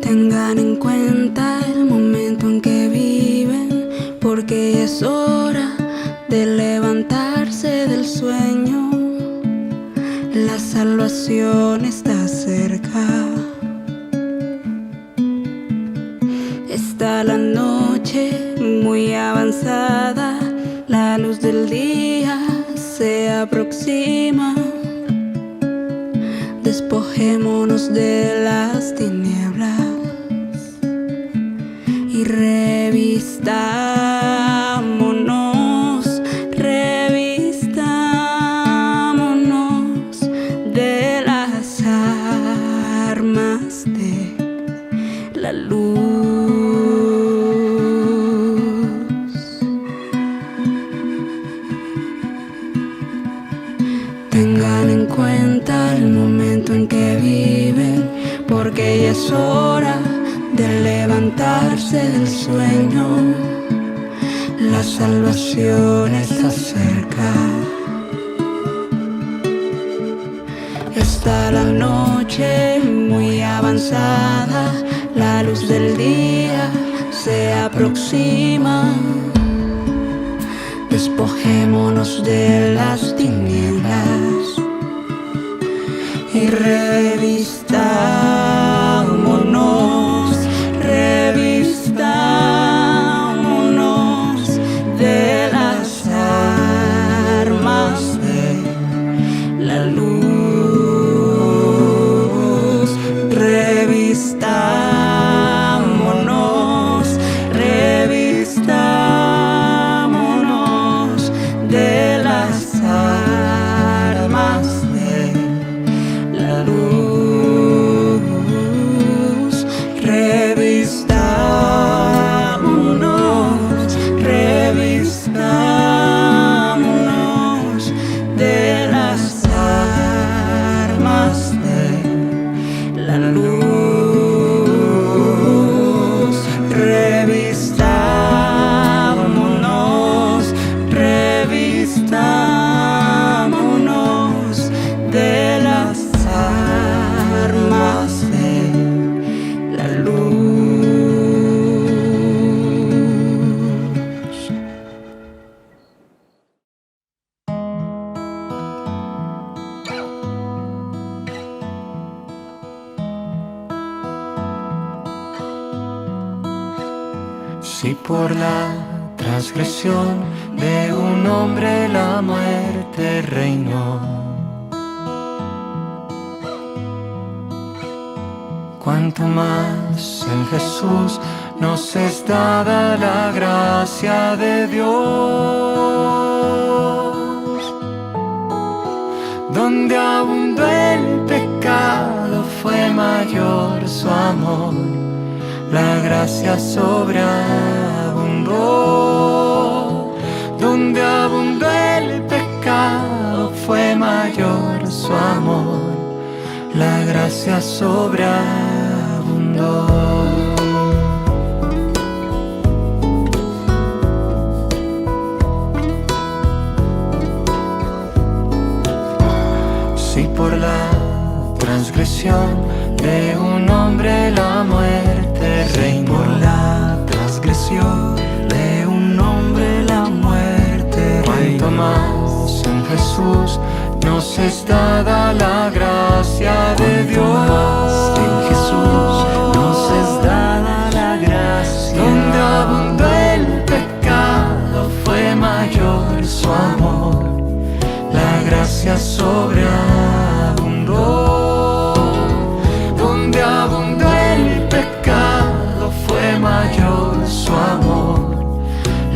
Tengan en cuenta el momento en que viven, porque ya es hora de levantarse del sueño. La salvación está cerca. Está la noche muy avanzada, la luz del día se aproxima. Despojémonos de las tinieblas y revistámonos, revistámonos de las armas de la luz. Tengan en cuenta el momento en que viven, porque ya es hora de levantarse del sueño. La salvación está cerca. Está la noche muy avanzada, la luz del día se aproxima. Despojémonos de las tinieblas y revistámonos, revistámonos de las armas de la luz. Revistámonos, revistámonos de las armas de la luz. Revistámonos, revistámonos de las armas de la luz. Revistámonos, revistámonos de las armas de la luz. Si por la transgresión de un hombre la muerte reinó, cuanto más en Jesús nos es dada la gracia de Dios. Donde abundó el pecado fue mayor su amor, la gracia sobreabundó. Donde abundó el pecado fue mayor su amor, la gracia sobreabundó. Si por la transgresión de un hombre la muerte reinó, Por la transgresión de un hombre la muerte cuanto reinó. más en Jesús nos es dada la gracia de Dios. En Jesús nos es dada la gracia. Donde abundó el pecado fue mayor su amor, la gracia sobreabundó. Donde abundó el pecado fue mayor su amor,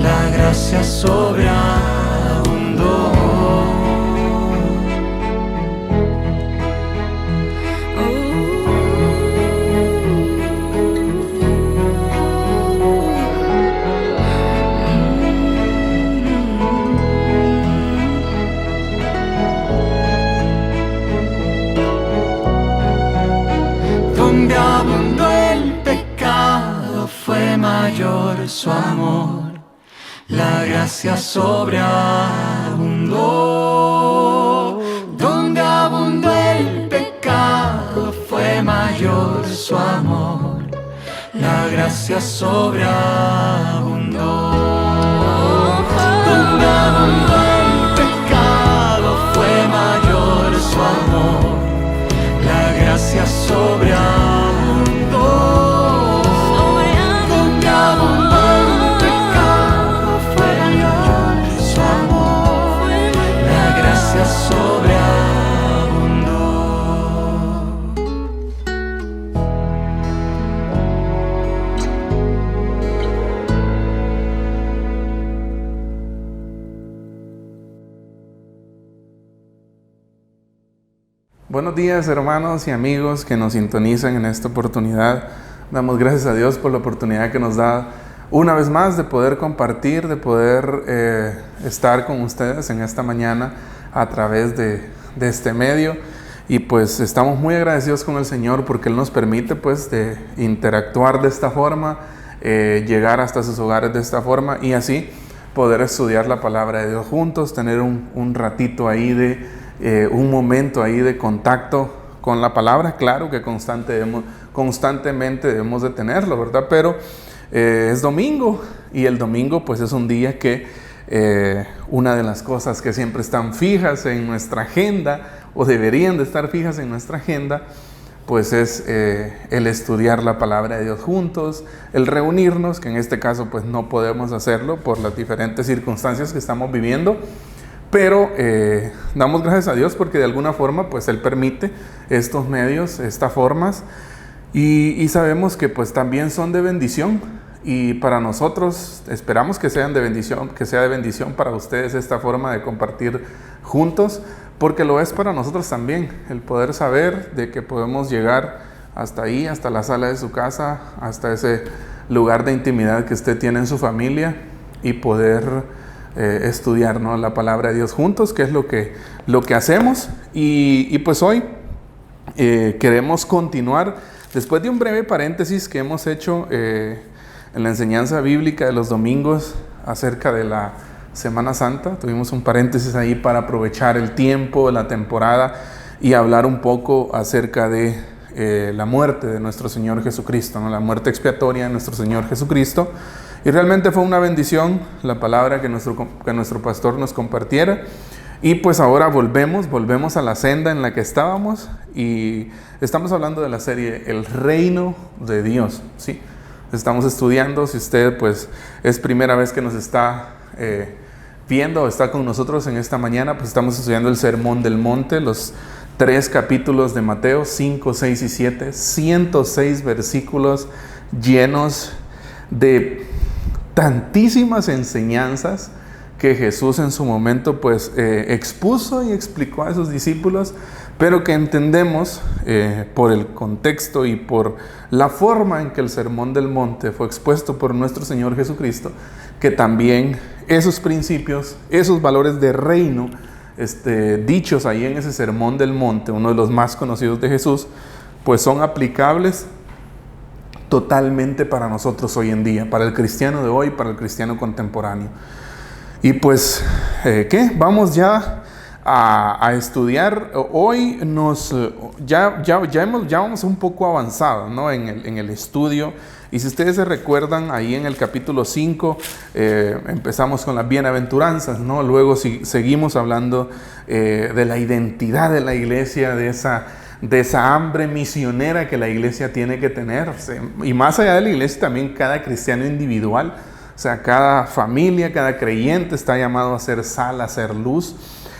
la gracia sobreabundó. Donde abundó el pecado fue mayor su amor, la gracia sobreabundó. Donde abundó el pecado fue mayor su amor, gracia sobreabundó. Donde abundó el pecado fue mayor su amor, la gracia sobreabundó. Donde abundó el pecado fue mayor su amor, la gracia sobreabundó. Buenos días, hermanos y amigos que nos sintonizan en esta oportunidad. Damos gracias a Dios por la oportunidad que nos da una vez más de poder compartir, de poder estar con ustedes en esta mañana a través de este medio. Y pues estamos muy agradecidos con el Señor porque Él nos permite pues de interactuar de esta forma, llegar hasta sus hogares de esta forma y así poder estudiar la palabra de Dios juntos, tener un ratito ahí un momento ahí de contacto con la palabra. Claro que constantemente debemos de tenerlo, ¿verdad? Pero es domingo y el domingo pues es un día que una de las cosas que siempre están fijas en nuestra agenda o deberían de estar fijas en nuestra agenda pues es el estudiar la palabra de Dios juntos, el reunirnos, que en este caso pues no podemos hacerlo por las diferentes circunstancias que estamos viviendo. Pero damos gracias a Dios porque de alguna forma pues Él permite estos medios, estas formas y sabemos que pues también son de bendición y para nosotros esperamos que sean de bendición, que sea de bendición para ustedes esta forma de compartir juntos, porque lo es para nosotros también el poder saber de que podemos llegar hasta ahí, hasta la sala de su casa, hasta ese lugar de intimidad que usted tiene en su familia y poder estudiar, ¿no?, la palabra de Dios juntos, que es lo que hacemos y pues hoy queremos continuar después de un breve paréntesis que hemos hecho en la enseñanza bíblica de los domingos acerca de la Semana Santa. Tuvimos un paréntesis ahí para aprovechar el tiempo, la temporada y hablar un poco acerca de la muerte de nuestro Señor Jesucristo, ¿no?, la muerte expiatoria de nuestro Señor Jesucristo. Y realmente fue una bendición la palabra que nuestro pastor nos compartiera. Y pues ahora volvemos a la senda en la que estábamos. Y estamos hablando de la serie El Reino de Dios, ¿sí? Estamos estudiando, si usted pues es primera vez que nos está viendo o está con nosotros en esta mañana, pues estamos estudiando el Sermón del Monte, los 3 capítulos de Mateo, 5, 6 y 7, 106 versículos llenos de tantísimas enseñanzas que Jesús en su momento pues expuso y explicó a sus discípulos, pero que entendemos por el contexto y por la forma en que el Sermón del Monte fue expuesto por nuestro Señor Jesucristo, que también esos principios, esos valores de reino dichos ahí en ese Sermón del Monte, uno de los más conocidos de Jesús, pues son aplicables totalmente para nosotros hoy en día, para el cristiano de hoy, para el cristiano contemporáneo. Y pues, vamos ya a estudiar. Hoy ya vamos un poco avanzados, ¿no?, en el estudio. Y si ustedes se recuerdan, ahí en el capítulo 5 empezamos con las bienaventuranzas, ¿no? Luego seguimos hablando de la identidad de la iglesia, de esa hambre misionera que la iglesia tiene que tener. Y más allá de la iglesia, también cada cristiano individual, o sea, cada familia, cada creyente está llamado a ser sal, a ser luz.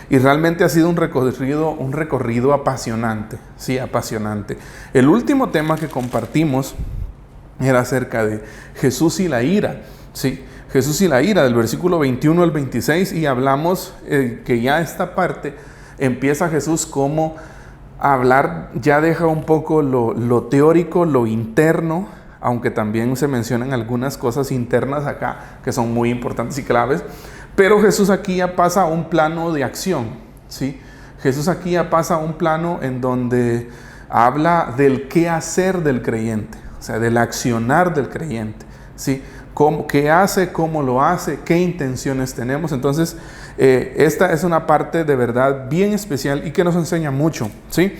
Y realmente ha sido un recorrido apasionante, sí, apasionante. El último tema que compartimos era acerca de Jesús y la ira, sí, Jesús y la ira, del versículo 21 al 26, y hablamos que ya esta parte empieza Jesús como a hablar, ya deja un poco lo teórico, lo interno, aunque también se mencionan algunas cosas internas acá que son muy importantes y claves, pero Jesús aquí ya pasa a un plano de acción, ¿sí? Jesús aquí ya pasa a un plano en donde habla del qué hacer del creyente, o sea, del accionar del creyente, ¿sí? ¿Qué hace? ¿Cómo lo hace? ¿Qué intenciones tenemos? Entonces, esta es una parte de verdad bien especial y que nos enseña mucho, ¿sí?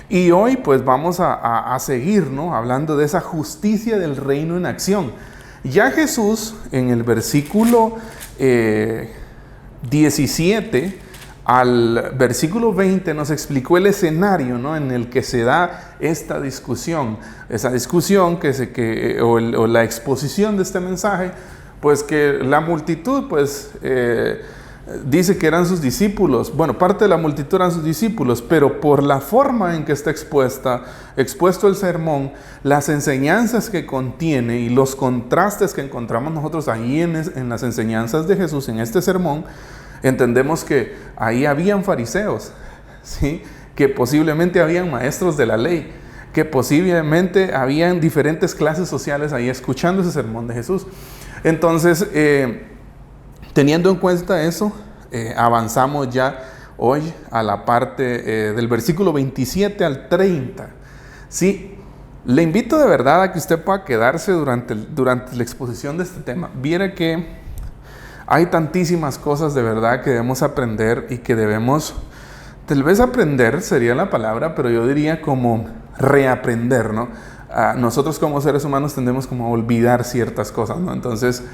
Y hoy pues vamos a seguir, ¿no?, hablando de esa justicia del reino en acción. Ya Jesús en el versículo 17 al versículo 20 nos explicó el escenario, ¿no?, en el que se da esta discusión. Esa discusión o la exposición de este mensaje, pues que la multitud pues dice que eran sus discípulos. Bueno, parte de la multitud eran sus discípulos, pero por la forma en que está expuesto el sermón, las enseñanzas que contiene y los contrastes que encontramos nosotros ahí en las enseñanzas de Jesús en este sermón, entendemos que ahí habían fariseos, ¿sí?, que posiblemente habían maestros de la ley, que posiblemente habían diferentes clases sociales ahí escuchando ese sermón de Jesús. Entonces, teniendo en cuenta eso, avanzamos ya hoy a la parte del versículo 27 al 30. Sí, le invito de verdad a que usted pueda quedarse durante la exposición de este tema. Viera que hay tantísimas cosas de verdad que debemos aprender y que debemos, tal vez aprender sería la palabra, pero yo diría como reaprender, ¿no? Nosotros como seres humanos tendemos como a olvidar ciertas cosas, ¿no? Entonces,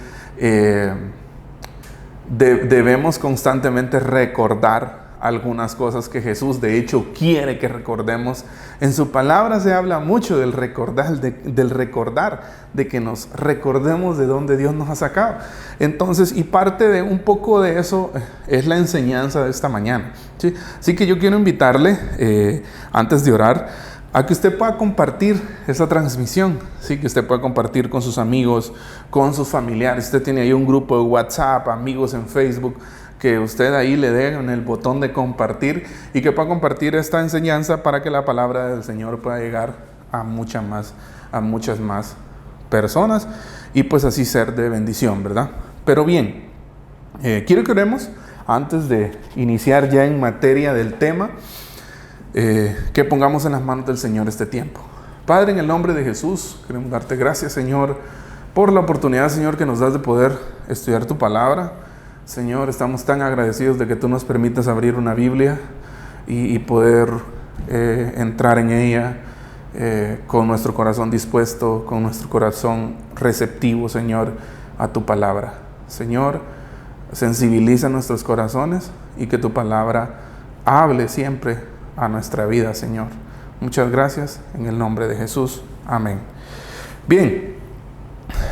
debemos constantemente recordar algunas cosas que Jesús de hecho quiere que recordemos. En su palabra se habla mucho del recordar, de que nos recordemos de dónde Dios nos ha sacado. Entonces, y parte de un poco de eso es la enseñanza de esta mañana, ¿sí? Así que yo quiero invitarle, antes de orar, a que usted pueda compartir esa transmisión, ¿sí? Que usted pueda compartir con sus amigos, con sus familiares. Usted tiene ahí un grupo de WhatsApp, amigos en Facebook, que usted ahí le dé en el botón de compartir y que pueda compartir esta enseñanza para que la palabra del Señor pueda llegar a muchas más personas y pues así ser de bendición, ¿verdad? Pero bien, quiero que oremos antes de iniciar ya en materia del tema. Que pongamos en las manos del Señor este tiempo. Padre, en el nombre de Jesús, queremos darte gracias, Señor, por la oportunidad, Señor, que nos das de poder estudiar tu palabra. Señor, estamos tan agradecidos de que tú nos permitas abrir una Biblia y poder entrar en ella con nuestro corazón dispuesto, con nuestro corazón receptivo, Señor, a tu palabra. Señor, sensibiliza nuestros corazones y que tu palabra hable siempre a nuestra vida, Señor. Muchas gracias en el nombre de Jesús. Amén. Bien,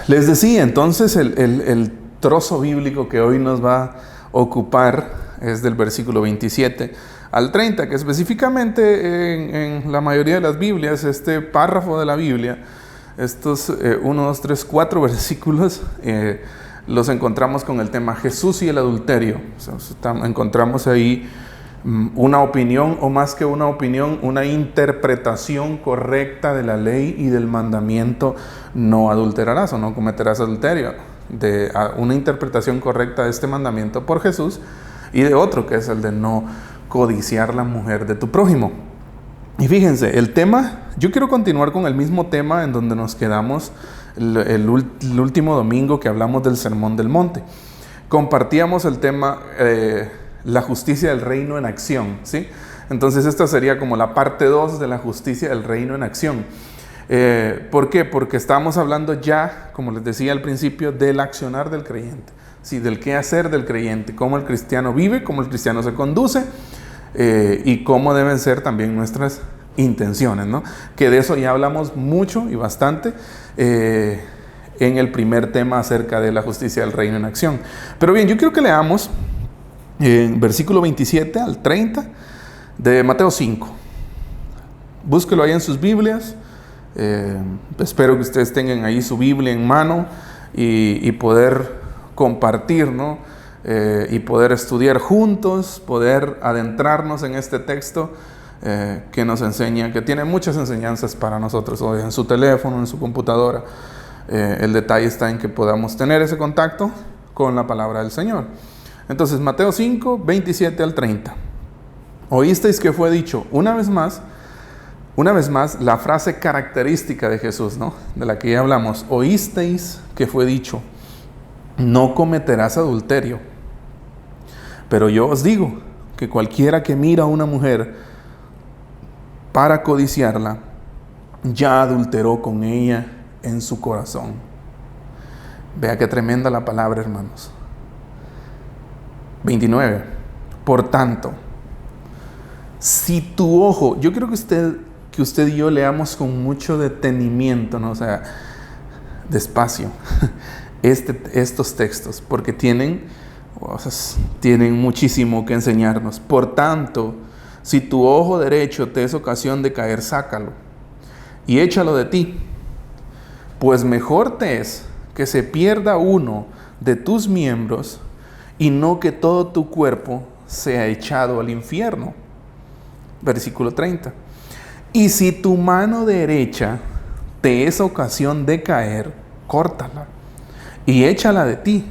les decía entonces el trozo bíblico que hoy nos va a ocupar es del versículo 27 al 30, que específicamente en la mayoría de las Biblias, este párrafo de la Biblia, estos 1, 2, 3, 4 versículos, los encontramos con el tema Jesús y el adulterio. O sea, encontramos ahí una opinión, o más que una opinión, una interpretación correcta de la ley y del mandamiento: no adulterarás o no cometerás adulterio, de una interpretación correcta de este mandamiento por Jesús, y de otro que es el de no codiciar la mujer de tu prójimo. Y fíjense, el tema, yo quiero continuar con el mismo tema en donde nos quedamos el último domingo que hablamos del Sermón del Monte. Compartíamos el tema la justicia del reino en acción, ¿sí? Entonces esta sería como la parte 2 de la justicia del reino en acción. ¿Por qué? Porque estamos hablando ya, como les decía al principio, del accionar del creyente, ¿sí? Del qué hacer del creyente, cómo el cristiano vive, cómo el cristiano se conduce, y cómo deben ser también nuestras intenciones, ¿no? Que de eso ya hablamos mucho y bastante en el primer tema acerca de la justicia del reino en acción. Pero bien, yo quiero que leamos en versículo 27 al 30 de Mateo 5. Búsquelo ahí en sus Biblias. Espero que ustedes tengan ahí su Biblia en mano y poder compartir, ¿no? Y poder estudiar juntos, poder adentrarnos en este texto que nos enseña, que tiene muchas enseñanzas para nosotros hoy, en su teléfono, en su computadora. El detalle está en que podamos tener ese contacto con la palabra del Señor. Entonces, Mateo 5, 27 al 30. Oísteis que fue dicho, una vez más, la frase característica de Jesús, ¿no? De la que ya hablamos. Oísteis que fue dicho, no cometerás adulterio. Pero yo os digo que cualquiera que mira a una mujer para codiciarla, ya adulteró con ella en su corazón. Vea qué tremenda la palabra, hermanos. 29. Por tanto, si tu ojo, yo quiero que usted y yo leamos con mucho detenimiento, ¿no? O sea, despacio, estos textos, porque tienen muchísimo que enseñarnos. Por tanto, si tu ojo derecho te es ocasión de caer, sácalo y échalo de ti, pues mejor te es que se pierda uno de tus miembros y no que todo tu cuerpo sea echado al infierno. Versículo 30. Y si tu mano derecha te es ocasión de caer, córtala y échala de ti,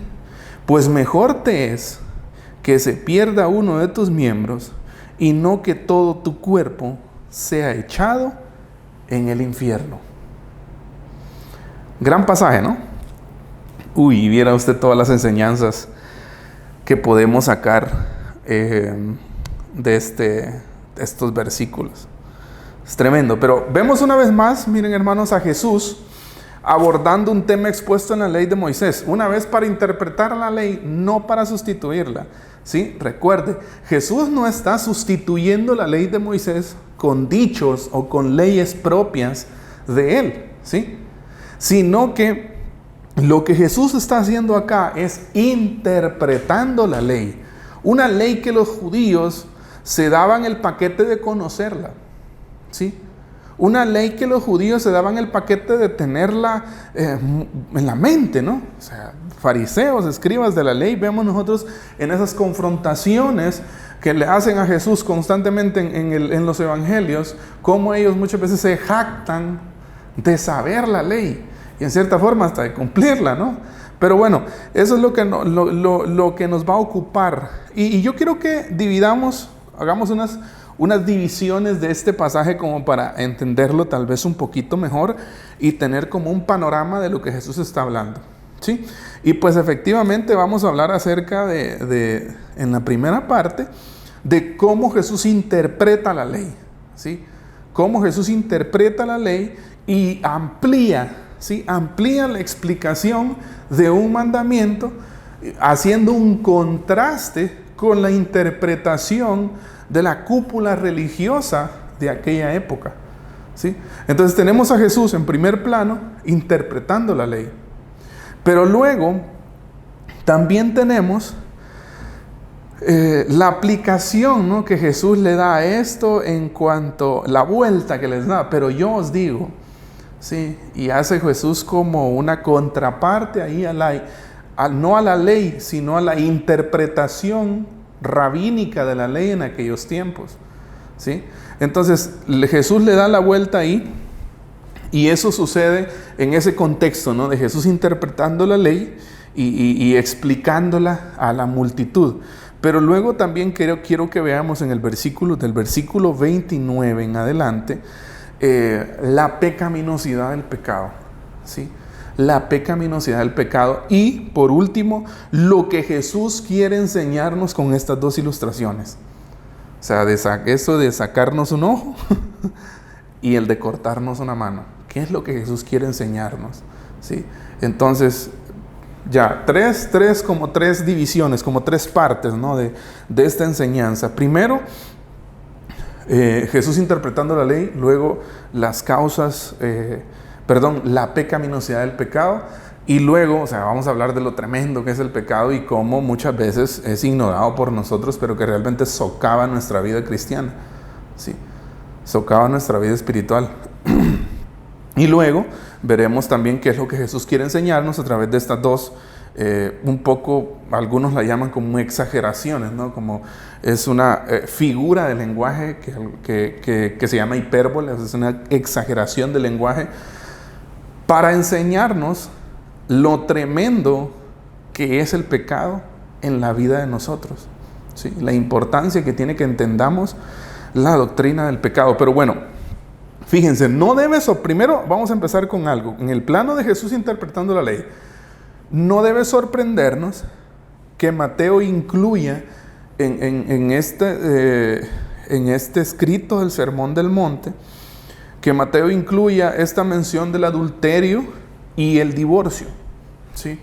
pues mejor te es que se pierda uno de tus miembros y no que todo tu cuerpo sea echado en el infierno. Gran pasaje, ¿no? Uy, viera usted todas las enseñanzas que podemos sacar de estos versículos. Es tremendo, pero vemos una vez más, miren hermanos, a Jesús abordando un tema expuesto en la ley de Moisés, una vez para interpretar la ley, no para sustituirla. ¿Sí? Recuerde, Jesús no está sustituyendo la ley de Moisés con dichos o con leyes propias de él, ¿sí? Sino que lo que Jesús está haciendo acá es interpretando la ley, una ley que los judíos se daban el paquete de conocerla, ¿sí? Una ley que los judíos se daban el paquete de tenerla en la mente, ¿no? O sea, fariseos, escribas de la ley, vemos nosotros en esas confrontaciones que le hacen a Jesús constantemente en los evangelios, cómo ellos muchas veces se jactan de saber la ley y en cierta forma hasta de cumplirla, ¿no? Pero bueno, eso es lo que nos va a ocupar. Y yo quiero que dividamos, hagamos unas divisiones de este pasaje como para entenderlo tal vez un poquito mejor y tener como un panorama de lo que Jesús está hablando, ¿sí? Y pues efectivamente vamos a hablar acerca en la primera parte, de cómo Jesús interpreta la ley, ¿sí? Cómo Jesús interpreta la ley y amplía, ¿sí? Amplía la explicación de un mandamiento, haciendo un contraste con la interpretación de la cúpula religiosa de aquella época, ¿sí? Entonces tenemos a Jesús en primer plano interpretando la ley, pero luego también tenemos la aplicación, ¿no?, que Jesús le da a esto en cuanto a la vuelta que les da. Pero yo os digo, ¿sí? Y hace Jesús como una contraparte ahí no a la ley, sino a la interpretación rabínica de la ley en aquellos tiempos, ¿sí? Entonces Jesús le da la vuelta ahí, y eso sucede en ese contexto, ¿no?, de Jesús interpretando la ley y explicándola a la multitud. Pero luego también quiero que veamos del versículo 29 en adelante, la pecaminosidad del pecado, ¿sí? La pecaminosidad del pecado. Y por último, lo que Jesús quiere enseñarnos con estas dos ilustraciones. O sea, eso de sacarnos un ojo y el de cortarnos una mano. ¿Qué es lo que Jesús quiere enseñarnos? ¿Sí? Entonces, ya, tres divisiones, como tres partes, ¿no?, de esta enseñanza. Primero, Jesús interpretando la ley. Luego, las causas, la pecaminosidad del pecado. Y luego, o sea, vamos a hablar de lo tremendo que es el pecado y cómo muchas veces es ignorado por nosotros, pero que realmente socava nuestra vida cristiana, ¿sí? Socava nuestra vida espiritual. Y luego veremos también qué es lo que Jesús quiere enseñarnos a través de estas dos, un poco, algunos la llaman como exageraciones, ¿no? Como es una figura de lenguaje que se llama hipérbole, es una exageración del lenguaje para enseñarnos lo tremendo que es el pecado en la vida de nosotros, ¿sí? La importancia que tiene que entendamos la doctrina del pecado. Pero bueno, fíjense, primero vamos a empezar con algo. En el plano de Jesús interpretando la ley, no debe sorprendernos que Mateo incluya en en este escrito del Sermón del Monte que Mateo incluya esta mención del adulterio y el divorcio, ¿sí?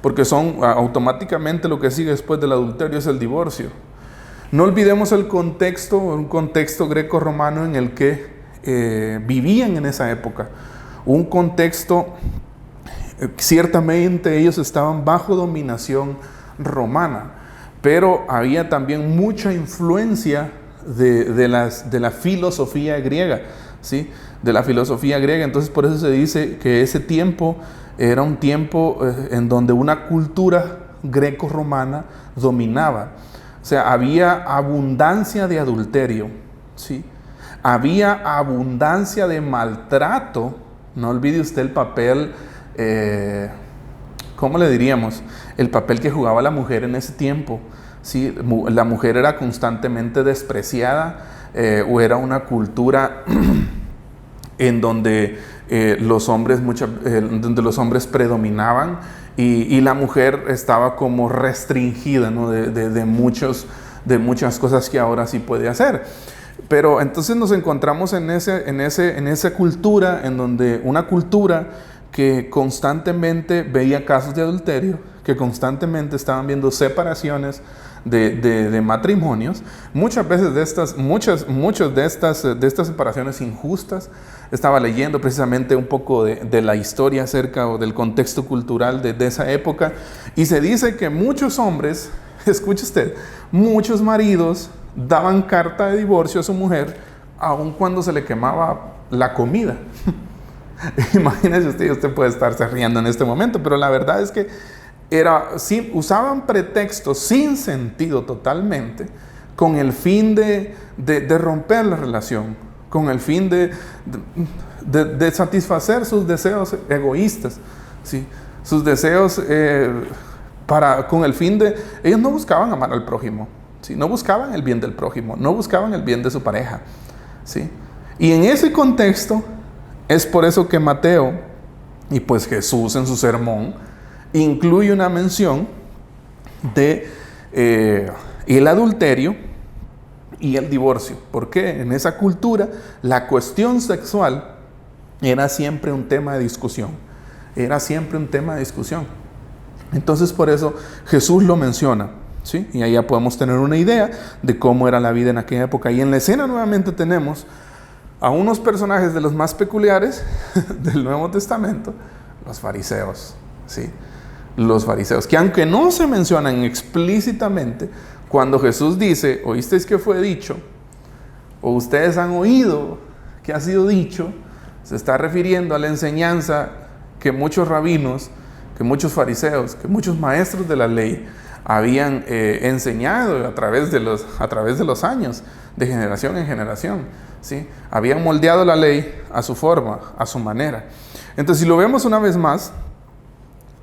Porque son automáticamente lo que sigue después del adulterio es el divorcio. No olvidemos el contexto, un contexto greco-romano en el que vivían en esa época. Un contexto, ciertamente ellos estaban bajo dominación romana, pero había también mucha influencia de la filosofía griega, ¿sí? De la filosofía griega. Entonces por eso se dice que ese tiempo era un tiempo en donde una cultura greco-romana dominaba. O sea, había abundancia de adulterio, ¿sí? Había abundancia de maltrato. No olvide usted el papel, ¿cómo le diríamos? El papel que jugaba la mujer en ese tiempo, ¿sí? La mujer era constantemente despreciada, o era una cultura en donde los hombres predominaban y la mujer estaba como restringida, ¿no? de muchas cosas que ahora sí puede hacer. Pero entonces nos encontramos en esa cultura, en donde una cultura que constantemente veía casos de adulterio, que constantemente estaban viendo separaciones de matrimonios. Muchas veces de estas separaciones injustas. Estaba leyendo precisamente un poco de la historia acerca o del contexto cultural de esa época, y se dice que muchos hombres, escuche usted, muchos maridos daban carta de divorcio a su mujer aun cuando se le quemaba la comida. Imagínese usted puede estarse riendo en este momento, pero la verdad es que usaban pretextos sin sentido totalmente, con el fin de romper la relación, con el fin de satisfacer sus deseos egoístas, ¿sí? Sus deseos con el fin de... Ellos no buscaban amar al prójimo, ¿sí? No buscaban el bien del prójimo, no buscaban el bien de su pareja, ¿sí? Y en ese contexto es por eso que Mateo, y pues Jesús en su sermón, incluye una mención de el adulterio y el divorcio. Porque en esa cultura la cuestión sexual era siempre un tema de discusión. Era siempre un tema de discusión. Entonces por eso Jesús lo menciona, ¿sí? Y ahí ya podemos tener una idea de cómo era la vida en aquella época. Y en la escena nuevamente tenemos a unos personajes de los más peculiares del Nuevo Testamento, los fariseos, ¿sí? Los fariseos, que aunque no se mencionan explícitamente, cuando Jesús dice, oísteis que fue dicho, o ustedes han oído que ha sido dicho, se está refiriendo a la enseñanza que muchos rabinos, que muchos fariseos, que muchos maestros de la ley habían enseñado a través de los años, de generación en generación, ¿sí? Habían moldeado la ley a su forma, a su manera. Entonces, si lo vemos una vez más,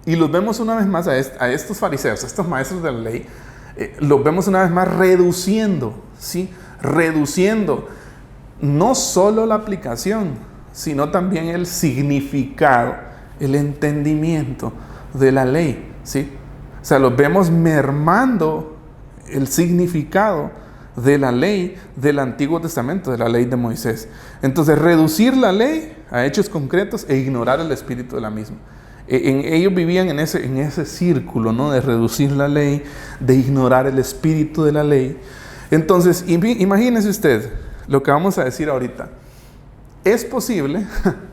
a estos fariseos, a estos maestros de la ley, los vemos una vez más reduciendo, ¿sí? Reduciendo no solo la aplicación, sino también el significado, el entendimiento de la ley, ¿sí? O sea, los vemos mermando el significado de la ley del Antiguo Testamento, de la ley de Moisés. Entonces, reducir la ley a hechos concretos e ignorar el espíritu de la misma. Ellos vivían en ese círculo, ¿no? De reducir la ley, de ignorar el espíritu de la ley. Entonces, imagínese usted lo que vamos a decir ahorita. Es posible,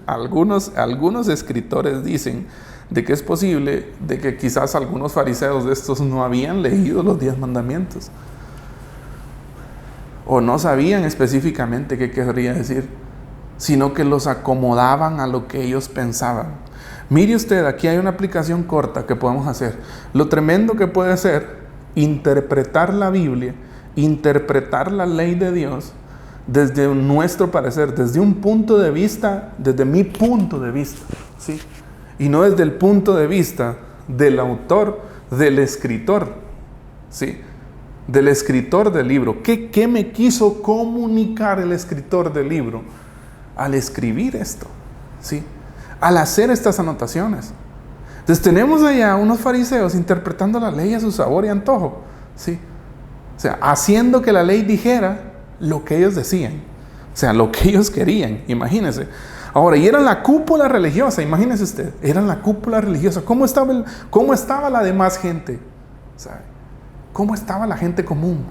algunos escritores dicen de que es posible de que quizás algunos fariseos de estos no habían leído los 10 mandamientos. O no sabían específicamente qué querría decir, sino que los acomodaban a lo que ellos pensaban. Mire usted, aquí hay una aplicación corta que podemos hacer. Lo tremendo que puede ser interpretar la Biblia, interpretar la ley de Dios desde nuestro parecer, desde un punto de vista, desde mi punto de vista, ¿sí? Y no desde el punto de vista del autor, del escritor, ¿sí? Del escritor del libro. ¿Qué me quiso comunicar el escritor del libro al escribir esto? ¿Sí? Al hacer estas anotaciones. Entonces tenemos allá unos fariseos interpretando la ley a su sabor y antojo, ¿sí? O sea, haciendo que la ley dijera lo que ellos decían, o sea, lo que ellos querían, imagínense. Ahora, y era la cúpula religiosa, imagínese usted, era la cúpula religiosa. ¿Cómo estaba la demás gente? ¿Sabe? ¿Cómo estaba la gente común?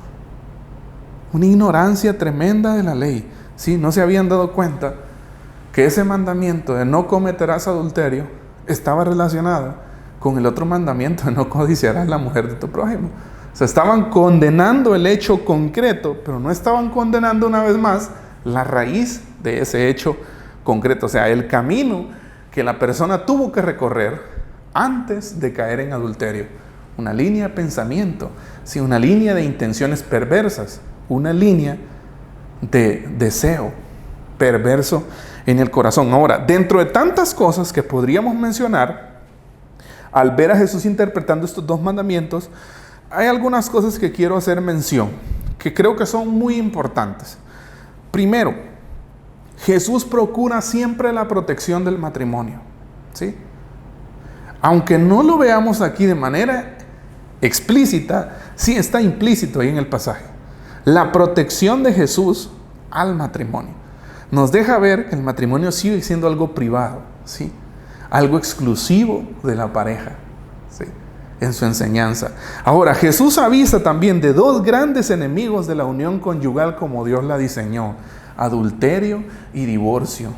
Una ignorancia tremenda de la ley. ¿Sí? No se habían dado cuenta que ese mandamiento de no cometerás adulterio estaba relacionado con el otro mandamiento de no codiciarás la mujer de tu prójimo. O sea, estaban condenando el hecho concreto, pero no estaban condenando una vez más la raíz de ese hecho concreto, o sea, el camino que la persona tuvo que recorrer antes de caer en adulterio. Una línea de pensamiento, ¿sí? Una línea de intenciones perversas, una línea de deseo perverso en el corazón. Ahora, dentro de tantas cosas que podríamos mencionar, al ver a Jesús interpretando estos dos mandamientos, hay algunas cosas que quiero hacer mención, que creo que son muy importantes. Primero, Jesús procura siempre la protección del matrimonio, ¿sí? Aunque no lo veamos aquí de manera explícita, sí está implícito ahí en el pasaje. La protección de Jesús al matrimonio nos deja ver que el matrimonio sigue siendo algo privado, ¿sí? Algo exclusivo de la pareja, ¿sí? En su enseñanza. Ahora, Jesús avisa también de dos grandes enemigos de la unión conyugal como Dios la diseñó: adulterio y divorcio.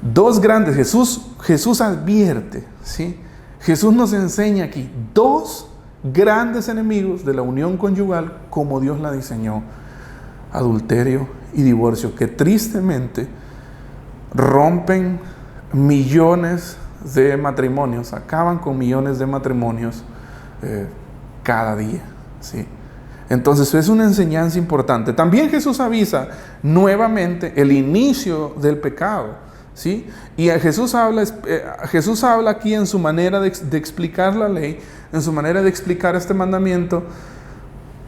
Dos grandes, Jesús advierte, ¿sí? Jesús nos enseña aquí dos grandes enemigos de la unión conyugal como Dios la diseñó: adulterio y divorcio, que tristemente rompen millones de matrimonios, acaban con millones de matrimonios cada día, ¿sí? Entonces es una enseñanza importante. También Jesús avisa nuevamente el inicio del pecado, ¿sí? Y Jesús habla aquí en su manera de explicar la ley, en su manera de explicar este mandamiento,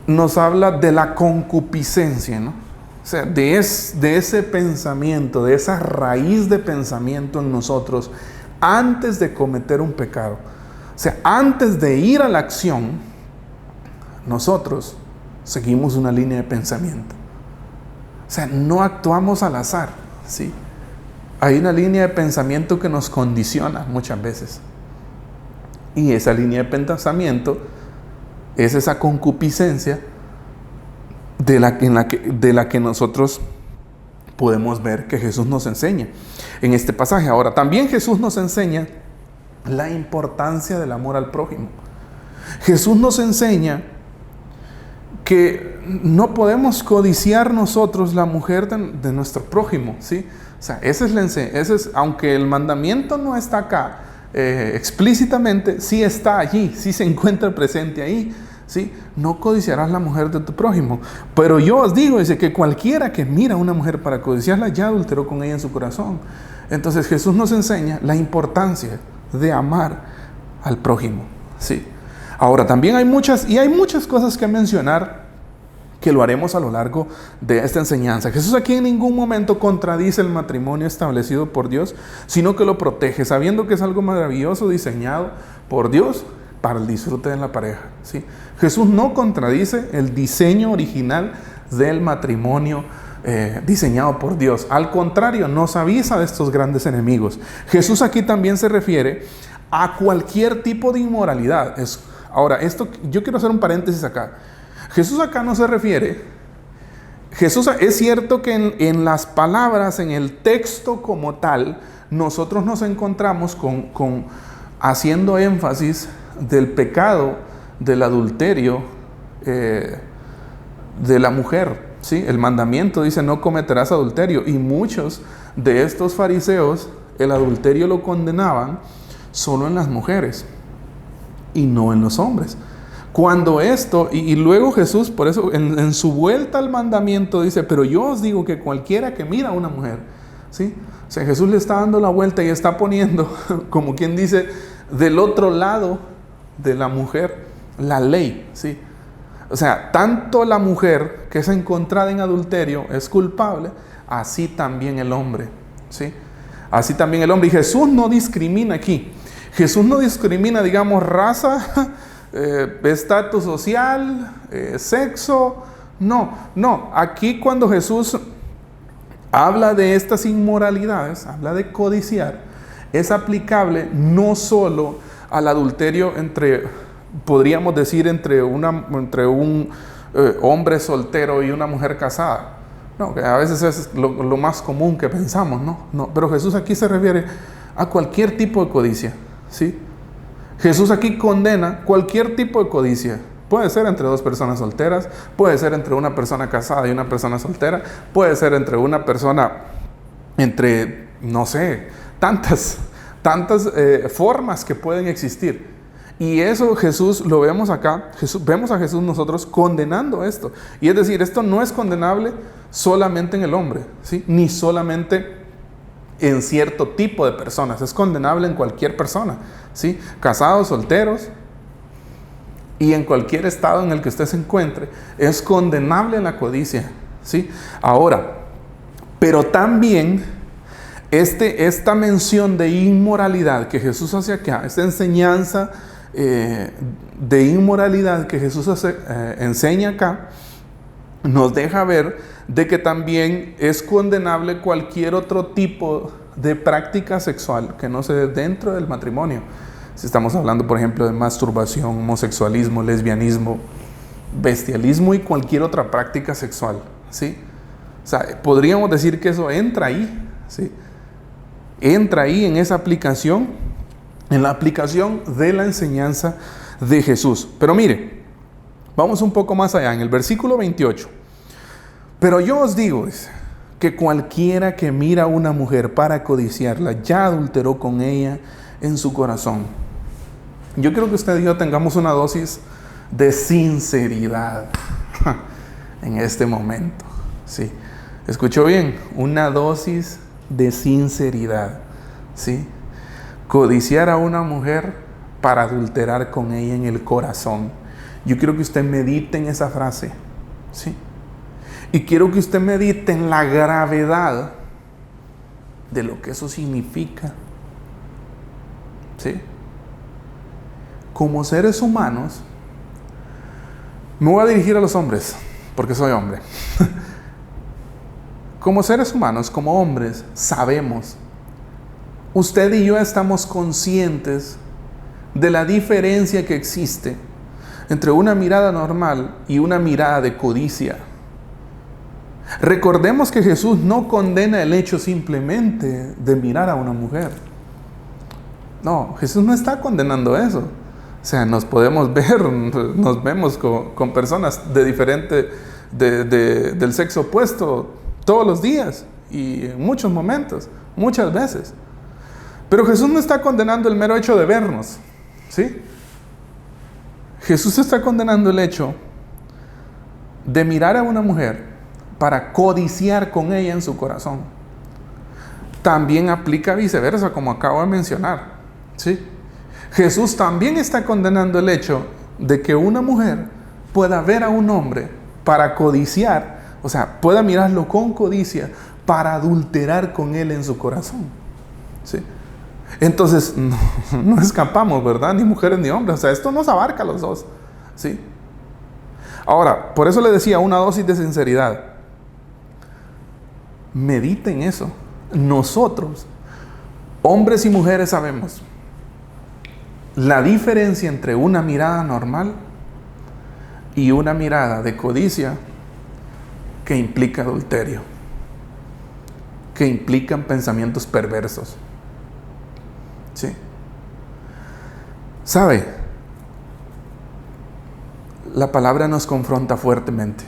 nos habla de la concupiscencia, ¿no? O sea, de ese pensamiento, de esa raíz de pensamiento en nosotros antes de cometer un pecado. O sea, antes de ir a la acción, nosotros seguimos una línea de pensamiento. O sea, no actuamos al azar, ¿sí? Hay una línea de pensamiento que nos condiciona muchas veces. Y esa línea de pensamiento es esa concupiscencia de la que nosotros podemos ver que Jesús nos enseña en este pasaje. Ahora, también Jesús nos enseña la importancia del amor al prójimo. Jesús nos enseña que no podemos codiciar nosotros la mujer de nuestro prójimo, ¿sí? O sea, aunque el mandamiento no está acá explícitamente, sí está allí, sí se encuentra presente ahí, ¿sí? No codiciarás la mujer de tu prójimo. Pero yo os digo, dice, que cualquiera que mira a una mujer para codiciarla ya adulteró con ella en su corazón. Entonces Jesús nos enseña la importancia de amar al prójimo, ¿sí? Ahora, también hay muchas cosas que mencionar, que lo haremos a lo largo de esta enseñanza. Jesús aquí en ningún momento contradice el matrimonio establecido por Dios, sino que lo protege, sabiendo que es algo maravilloso diseñado por Dios para el disfrute de la pareja, ¿sí? Jesús no contradice el diseño original del matrimonio diseñado por Dios. Al contrario, nos avisa de estos grandes enemigos. Jesús aquí también se refiere a cualquier tipo de inmoralidad. Ahora, yo quiero hacer un paréntesis acá. Jesús acá no se refiere, es cierto que en las palabras, en el texto como tal, nosotros nos encontramos con haciendo énfasis del pecado, del adulterio de la mujer, ¿sí? El mandamiento dice: no cometerás adulterio, y muchos de estos fariseos el adulterio lo condenaban solo en las mujeres y no en los hombres. Cuando esto, y luego Jesús, por eso en su vuelta al mandamiento dice: pero yo os digo que cualquiera que mira a una mujer, ¿sí? O sea, Jesús le está dando la vuelta y está poniendo, como quien dice, del otro lado de la mujer, la ley, ¿sí? O sea, tanto la mujer que es encontrada en adulterio es culpable, así también el hombre, ¿sí? Así también el hombre. Y Jesús no discrimina aquí. Jesús no discrimina, digamos, raza, estatus social, sexo, No. Aquí cuando Jesús habla de estas inmoralidades, habla de codiciar, es aplicable no solo al adulterio podríamos decir, entre un hombre soltero y una mujer casada. No, que a veces es lo más común que pensamos, no. Pero Jesús aquí se refiere a cualquier tipo de codicia, ¿sí? Jesús aquí condena cualquier tipo de codicia. Puede ser entre dos personas solteras, puede ser entre una persona casada y una persona soltera, puede ser entre una persona, no sé, tantas formas que pueden existir. Y eso Jesús lo vemos acá, vemos a Jesús nosotros condenando esto. Y es decir, esto no es condenable solamente en el hombre, ¿sí? Ni solamente en cierto tipo de personas, es condenable en cualquier persona, ¿sí? Casados, solteros, y en cualquier estado en el que usted se encuentre, es condenable la codicia, ¿sí? Ahora, pero también esta mención de inmoralidad que Jesús hace acá, esta enseñanza de inmoralidad que Jesús enseña acá, nos deja ver de que también es condenable cualquier otro tipo de práctica sexual que no se dé dentro del matrimonio. Si estamos hablando, por ejemplo, de masturbación, homosexualismo, lesbianismo, bestialismo y cualquier otra práctica sexual, ¿sí? O sea, podríamos decir que eso entra ahí, ¿sí? Entra ahí en esa aplicación, en la aplicación de la enseñanza de Jesús. Pero mire, vamos un poco más allá, en el versículo 28. Pero yo os digo que cualquiera que mira a una mujer para codiciarla, ya adulteró con ella en su corazón. Yo quiero que usted y yo tengamos una dosis de sinceridad en este momento. Sí, ¿escuchó bien? Una dosis de sinceridad, ¿sí? Codiciar a una mujer para adulterar con ella en el corazón. Yo quiero que usted medite en esa frase, ¿sí? Y quiero que usted medite en la gravedad de lo que eso significa, ¿sí? Como seres humanos, me voy a dirigir a los hombres, porque soy hombre. Como seres humanos, como hombres, sabemos, usted y yo estamos conscientes de la diferencia que existe entre una mirada normal y una mirada de codicia. Recordemos que Jesús no condena el hecho simplemente de mirar a una mujer. No, Jesús no está condenando eso. O sea, nos vemos con personas del sexo opuesto todos los días y en muchos momentos, muchas veces. Pero Jesús no está condenando el mero hecho de vernos, ¿sí? Jesús está condenando el hecho de mirar a una mujer para codiciar con ella en su corazón. También aplica viceversa, como acabo de mencionar, ¿sí? Jesús también está condenando el hecho de que una mujer pueda ver a un hombre para codiciar, o sea, pueda mirarlo con codicia para adulterar con él en su corazón, ¿sí? Entonces, no escapamos, ¿verdad? Ni mujeres ni hombres. O sea, esto nos abarca a los dos, ¿sí? Ahora, por eso le decía, una dosis de sinceridad. Mediten eso. Nosotros, hombres y mujeres, sabemos la diferencia entre una mirada normal y una mirada de codicia que implica adulterio, que implican pensamientos perversos. Sí. ¿Sabe? La palabra nos confronta fuertemente.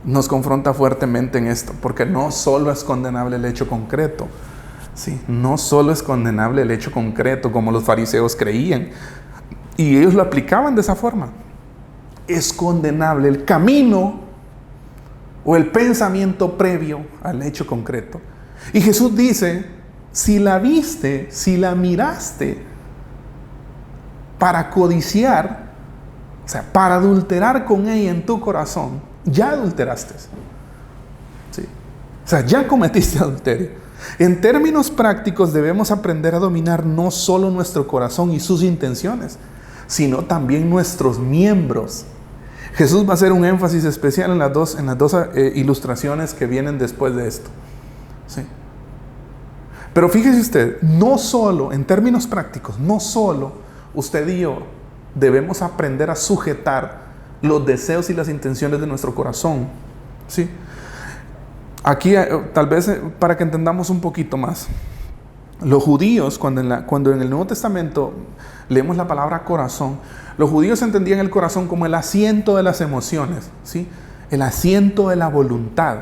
Nos confronta fuertemente en esto, porque no solo es condenable el hecho concreto. Sí, no solo es condenable el hecho concreto, como los fariseos creían, y ellos lo aplicaban de esa forma. Es condenable el camino o el pensamiento previo al hecho concreto. Y Jesús dice, si la viste, si la miraste para codiciar, o sea, para adulterar con ella en tu corazón, ya adulteraste. ¿Sí? O sea, ya cometiste adulterio. En términos prácticos debemos aprender a dominar no solo nuestro corazón y sus intenciones, sino también nuestros miembros. Jesús va a hacer un énfasis especial en las dos ilustraciones que vienen después de esto. ¿Sí? Pero fíjese usted, no solo, en términos prácticos, no solo usted y yo debemos aprender a sujetar los deseos y las intenciones de nuestro corazón. ¿Sí? Aquí, tal vez para que entendamos un poquito más. Los judíos, cuando en el Nuevo Testamento leemos la palabra corazón, los judíos entendían el corazón como el asiento de las emociones, ¿sí? El asiento de la voluntad.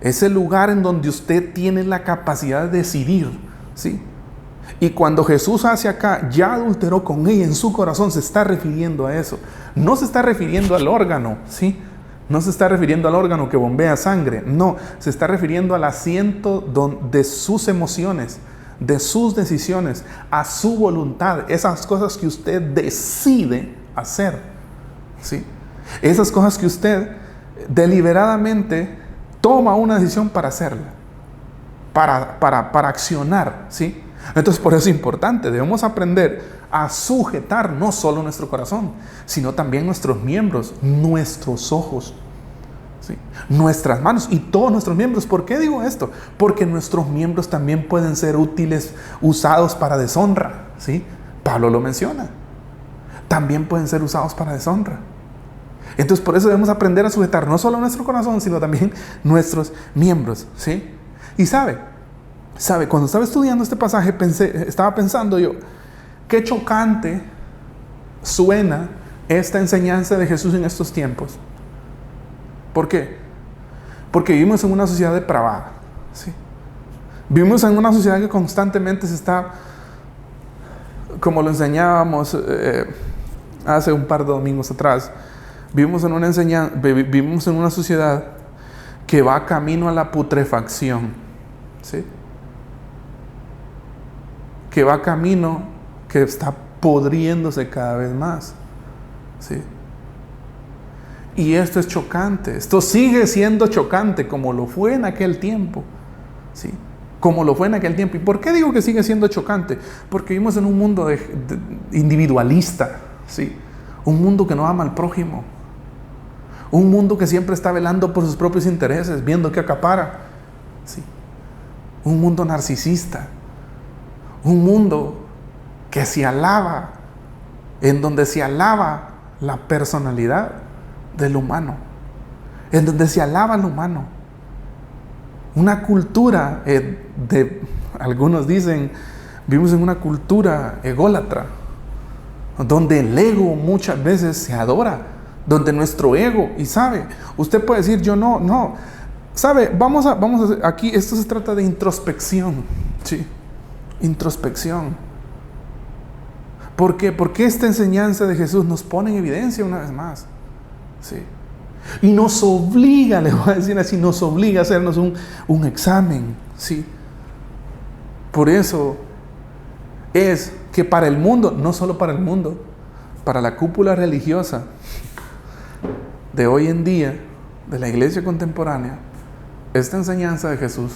Es el lugar en donde usted tiene la capacidad de decidir, ¿sí? Y cuando Jesús hace acá, ya adulteró con ella en su corazón, se está refiriendo a eso. No se está refiriendo al órgano, ¿sí? No se está refiriendo al órgano que bombea sangre. No, se está refiriendo al asiento de sus emociones, de sus decisiones, a su voluntad. Esas cosas que usted decide hacer, ¿sí? Esas cosas que usted deliberadamente toma una decisión para hacerla, para accionar, ¿sí? Entonces, por eso es importante, debemos aprender a sujetar no solo nuestro corazón, sino también nuestros miembros, nuestros ojos, ¿sí? Nuestras manos y todos nuestros miembros. ¿Por qué digo esto? Porque nuestros miembros también pueden ser útiles, usados para deshonra, ¿sí? Pablo lo menciona. También pueden ser usados para deshonra. Entonces, por eso debemos aprender a sujetar no solo nuestro corazón, sino también nuestros miembros, ¿sí? Y sabe, cuando estaba estudiando este pasaje, estaba pensando yo, qué chocante suena esta enseñanza de Jesús en estos tiempos. ¿Por qué? Porque vivimos en una sociedad depravada, ¿sí? Vivimos en una sociedad que constantemente se está, como lo enseñábamos hace un par de domingos atrás, vivimos en una sociedad que va camino a la putrefacción, ¿sí? Que va camino, que está podriéndose cada vez más, ¿sí? Y esto es chocante, esto sigue siendo chocante como lo fue en aquel tiempo, ¿sí? Como lo fue en aquel tiempo. ¿Y por qué digo que sigue siendo chocante? Porque vivimos en un mundo individualista, ¿sí? Un mundo que no ama al prójimo, un mundo que siempre está velando por sus propios intereses, viendo que acapara, ¿sí? Un mundo narcisista, un mundo que se alaba, en donde se alaba la personalidad del humano, en donde se alaba al humano. Una cultura algunos dicen, vivimos en una cultura ególatra, donde el ego muchas veces se adora, donde nuestro ego, y sabe, usted puede decir, yo no, sabe, vamos a aquí, esto se trata de introspección, ¿sí? Introspección. ¿Por qué? Porque esta enseñanza de Jesús nos pone en evidencia una vez más, ¿sí? Y nos obliga, le voy a decir así, nos obliga a hacernos un examen, ¿sí? Por eso es que para el mundo, no solo para el mundo, para la cúpula religiosa de hoy en día, de la iglesia contemporánea, esta enseñanza de Jesús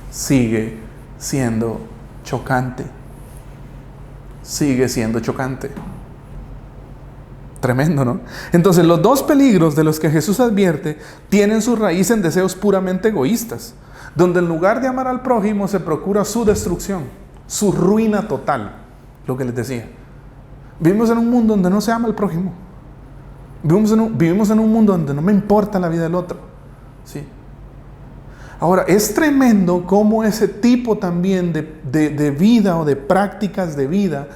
sigue siendo chocante. Sigue siendo chocante. Tremendo, ¿no? Entonces, los dos peligros de los que Jesús advierte tienen su raíz en deseos puramente egoístas, donde en lugar de amar al prójimo se procura su destrucción, su ruina total. Lo que les decía, vivimos en un mundo donde no se ama al prójimo. Vivimos en un mundo donde no me importa la vida del otro, ¿sí? Ahora, es tremendo cómo ese tipo también de vida o de prácticas de vida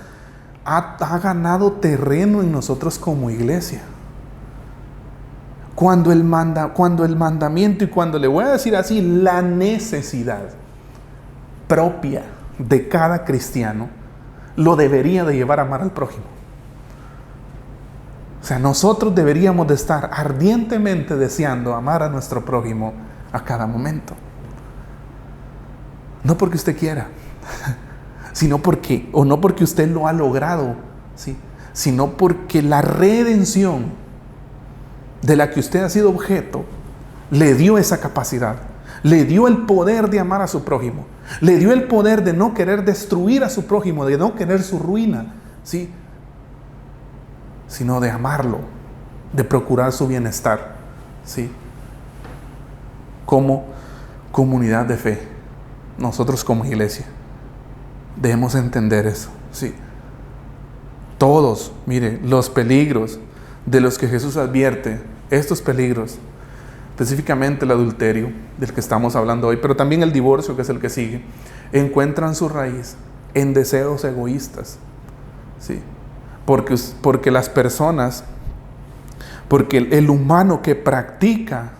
ha ganado terreno en nosotros como iglesia. Cuando el mandamiento, y cuando le voy a decir así, la necesidad propia de cada cristiano, lo debería de llevar a amar al prójimo. O sea, nosotros deberíamos de estar ardientemente deseando amar a nuestro prójimo a cada momento. No porque usted quiera, no porque usted lo ha logrado, ¿sí? Sino porque la redención de la que usted ha sido objeto le dio esa capacidad, le dio el poder de amar a su prójimo, le dio el poder de no querer destruir a su prójimo, de no querer su ruina, ¿sí? Sino de amarlo, de procurar su bienestar, ¿sí? Como comunidad de fe, nosotros como iglesia, debemos entender eso, ¿sí? Todos, mire, los peligros de los que Jesús advierte, estos peligros, específicamente el adulterio, del que estamos hablando hoy, pero también el divorcio, que es el que sigue, encuentran su raíz en deseos egoístas, ¿sí? Porque las personas, porque el humano que practica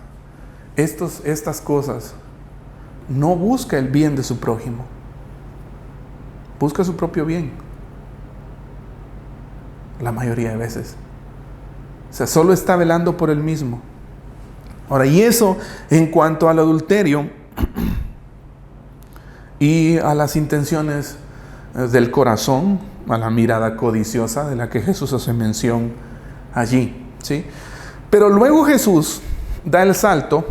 estas cosas, no busca el bien de su prójimo, busca su propio bien, la mayoría de veces. O sea, solo está velando por él mismo. Ahora, y eso en cuanto al adulterio y a las intenciones del corazón, a la mirada codiciosa de la que Jesús hace mención allí, ¿sí? Pero luego Jesús da el salto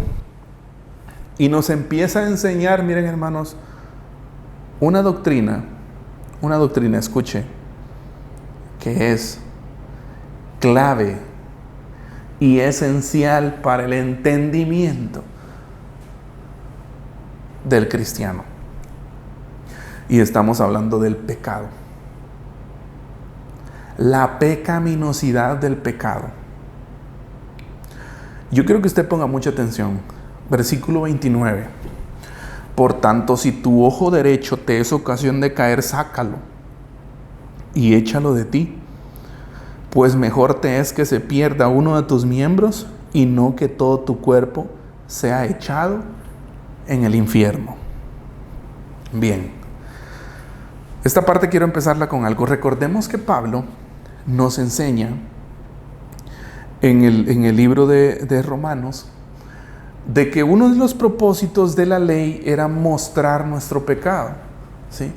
y nos empieza a enseñar, miren hermanos, una doctrina, escuche, que es clave y esencial para el entendimiento del cristiano. Y estamos hablando del pecado. La pecaminosidad del pecado. Yo quiero que usted ponga mucha atención. Versículo 29. Por tanto, si tu ojo derecho te es ocasión de caer, sácalo y échalo de ti. Pues mejor te es que se pierda uno de tus miembros y no que todo tu cuerpo sea echado en el infierno. Bien, esta parte quiero empezarla con algo. Recordemos que Pablo nos enseña en el libro de Romanos de que uno de los propósitos de la ley era mostrar nuestro pecado, ¿sí?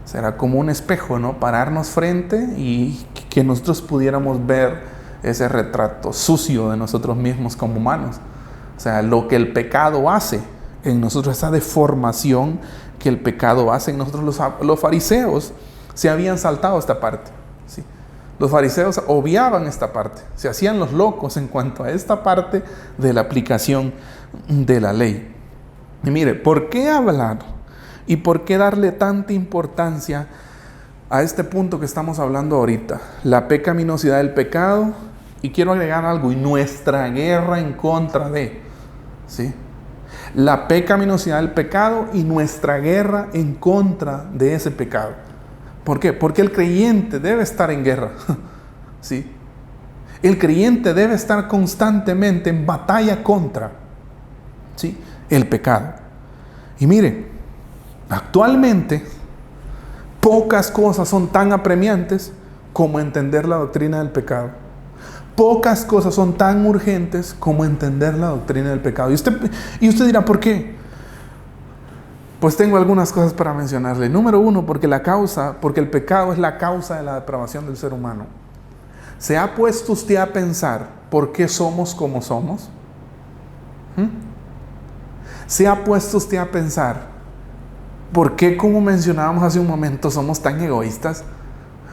Será como un espejo, ¿no? Pararnos frente y que nosotros pudiéramos ver ese retrato sucio de nosotros mismos como humanos. O sea, lo que el pecado hace en nosotros, esa deformación que el pecado hace en nosotros. Los fariseos se habían saltado esta parte, ¿sí? Los fariseos obviaban esta parte, se hacían los locos en cuanto a esta parte de la aplicación de la ley. Y mire, ¿por qué hablar y por qué darle tanta importancia a este punto que estamos hablando ahorita? La pecaminosidad del pecado, y quiero agregar algo, y nuestra guerra en contra de, ¿sí? La pecaminosidad del pecado y nuestra guerra en contra de ese pecado. ¿Por qué? Porque el creyente debe estar en guerra, ¿sí? El creyente debe estar constantemente en batalla contra, ¿sí?, el pecado. Y mire, actualmente pocas cosas son tan apremiantes como entender la doctrina del pecado. Pocas cosas son tan urgentes como entender la doctrina del pecado. Y usted dirá, ¿por qué? Pues tengo algunas cosas para mencionarle. Número uno, porque el pecado es la causa de la depravación del ser humano. ¿Se ha puesto usted a pensar por qué somos como somos? ¿Se ha puesto usted a pensar por qué, como mencionábamos hace un momento, somos tan egoístas?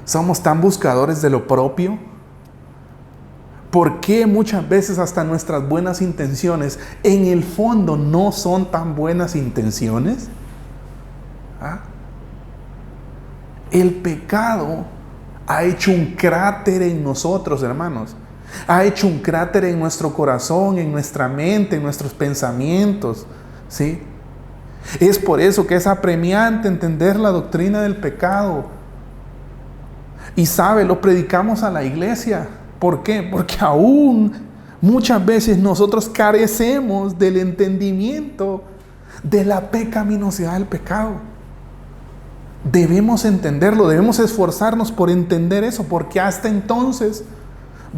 ¿Somos tan buscadores de lo propio? ¿Por qué muchas veces hasta nuestras buenas intenciones en el fondo no son tan buenas intenciones? El pecado ha hecho un cráter en nosotros, hermanos. Ha hecho un cráter en nuestro corazón, en nuestra mente, en nuestros pensamientos, ¿sí? Es por eso que es apremiante entender la doctrina del pecado. Y sabe, lo predicamos a la iglesia. ¿Por qué? Porque aún muchas veces nosotros carecemos del entendimiento de la pecaminosidad del pecado. Debemos entenderlo, debemos esforzarnos por entender eso, porque hasta entonces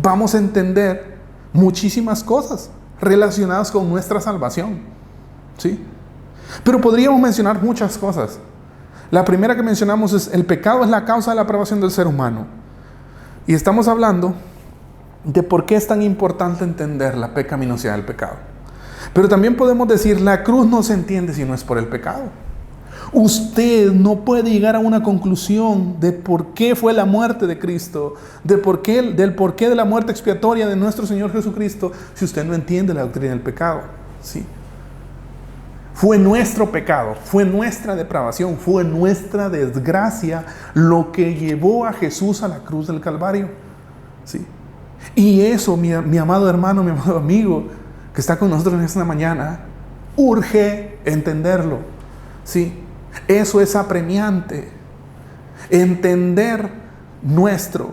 vamos a entender muchísimas cosas relacionadas con nuestra salvación, ¿sí? Pero podríamos mencionar muchas cosas. La primera que mencionamos es: el pecado es la causa de la aprobación del ser humano. Y estamos hablando de por qué es tan importante entender la pecaminosidad del pecado. Pero también podemos decir, la cruz no se entiende si no es por el pecado. Usted no puede llegar a una conclusión de por qué fue la muerte de Cristo, del porqué de la muerte expiatoria de nuestro Señor Jesucristo, si usted no entiende la doctrina del pecado. ¿Sí? Fue nuestro pecado, fue nuestra depravación, fue nuestra desgracia lo que llevó a Jesús a la cruz del Calvario. ¿Sí? Y eso, mi amado hermano, mi amado amigo, que está con nosotros en esta mañana, urge entenderlo. ¿Sí? Eso es apremiante. Entender nuestro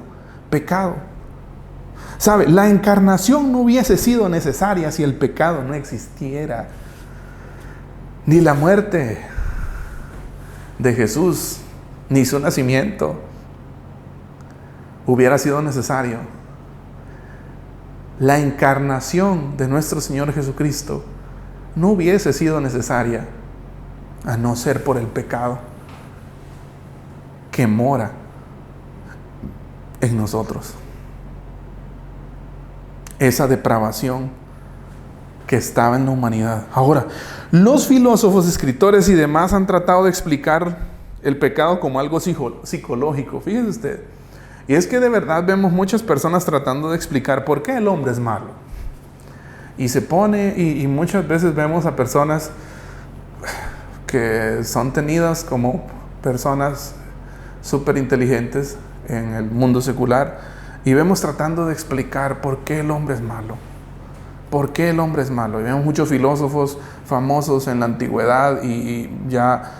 pecado. ¿Sabe? La encarnación no hubiese sido necesaria si el pecado no existiera. Ni la muerte de Jesús, ni su nacimiento hubiera sido necesario. La encarnación de nuestro Señor Jesucristo no hubiese sido necesaria a no ser por el pecado que mora en nosotros. Esa depravación que estaba en la humanidad. Ahora, los filósofos, escritores y demás han tratado de explicar el pecado como algo psicológico. Fíjese usted. Y es que de verdad vemos muchas personas tratando de explicar por qué el hombre es malo. Y se pone, y muchas veces vemos a personas que son tenidas como personas súper inteligentes en el mundo secular, y vemos tratando de explicar por qué el hombre es malo. ¿Por qué el hombre es malo? Y vemos muchos filósofos famosos en la antigüedad y ya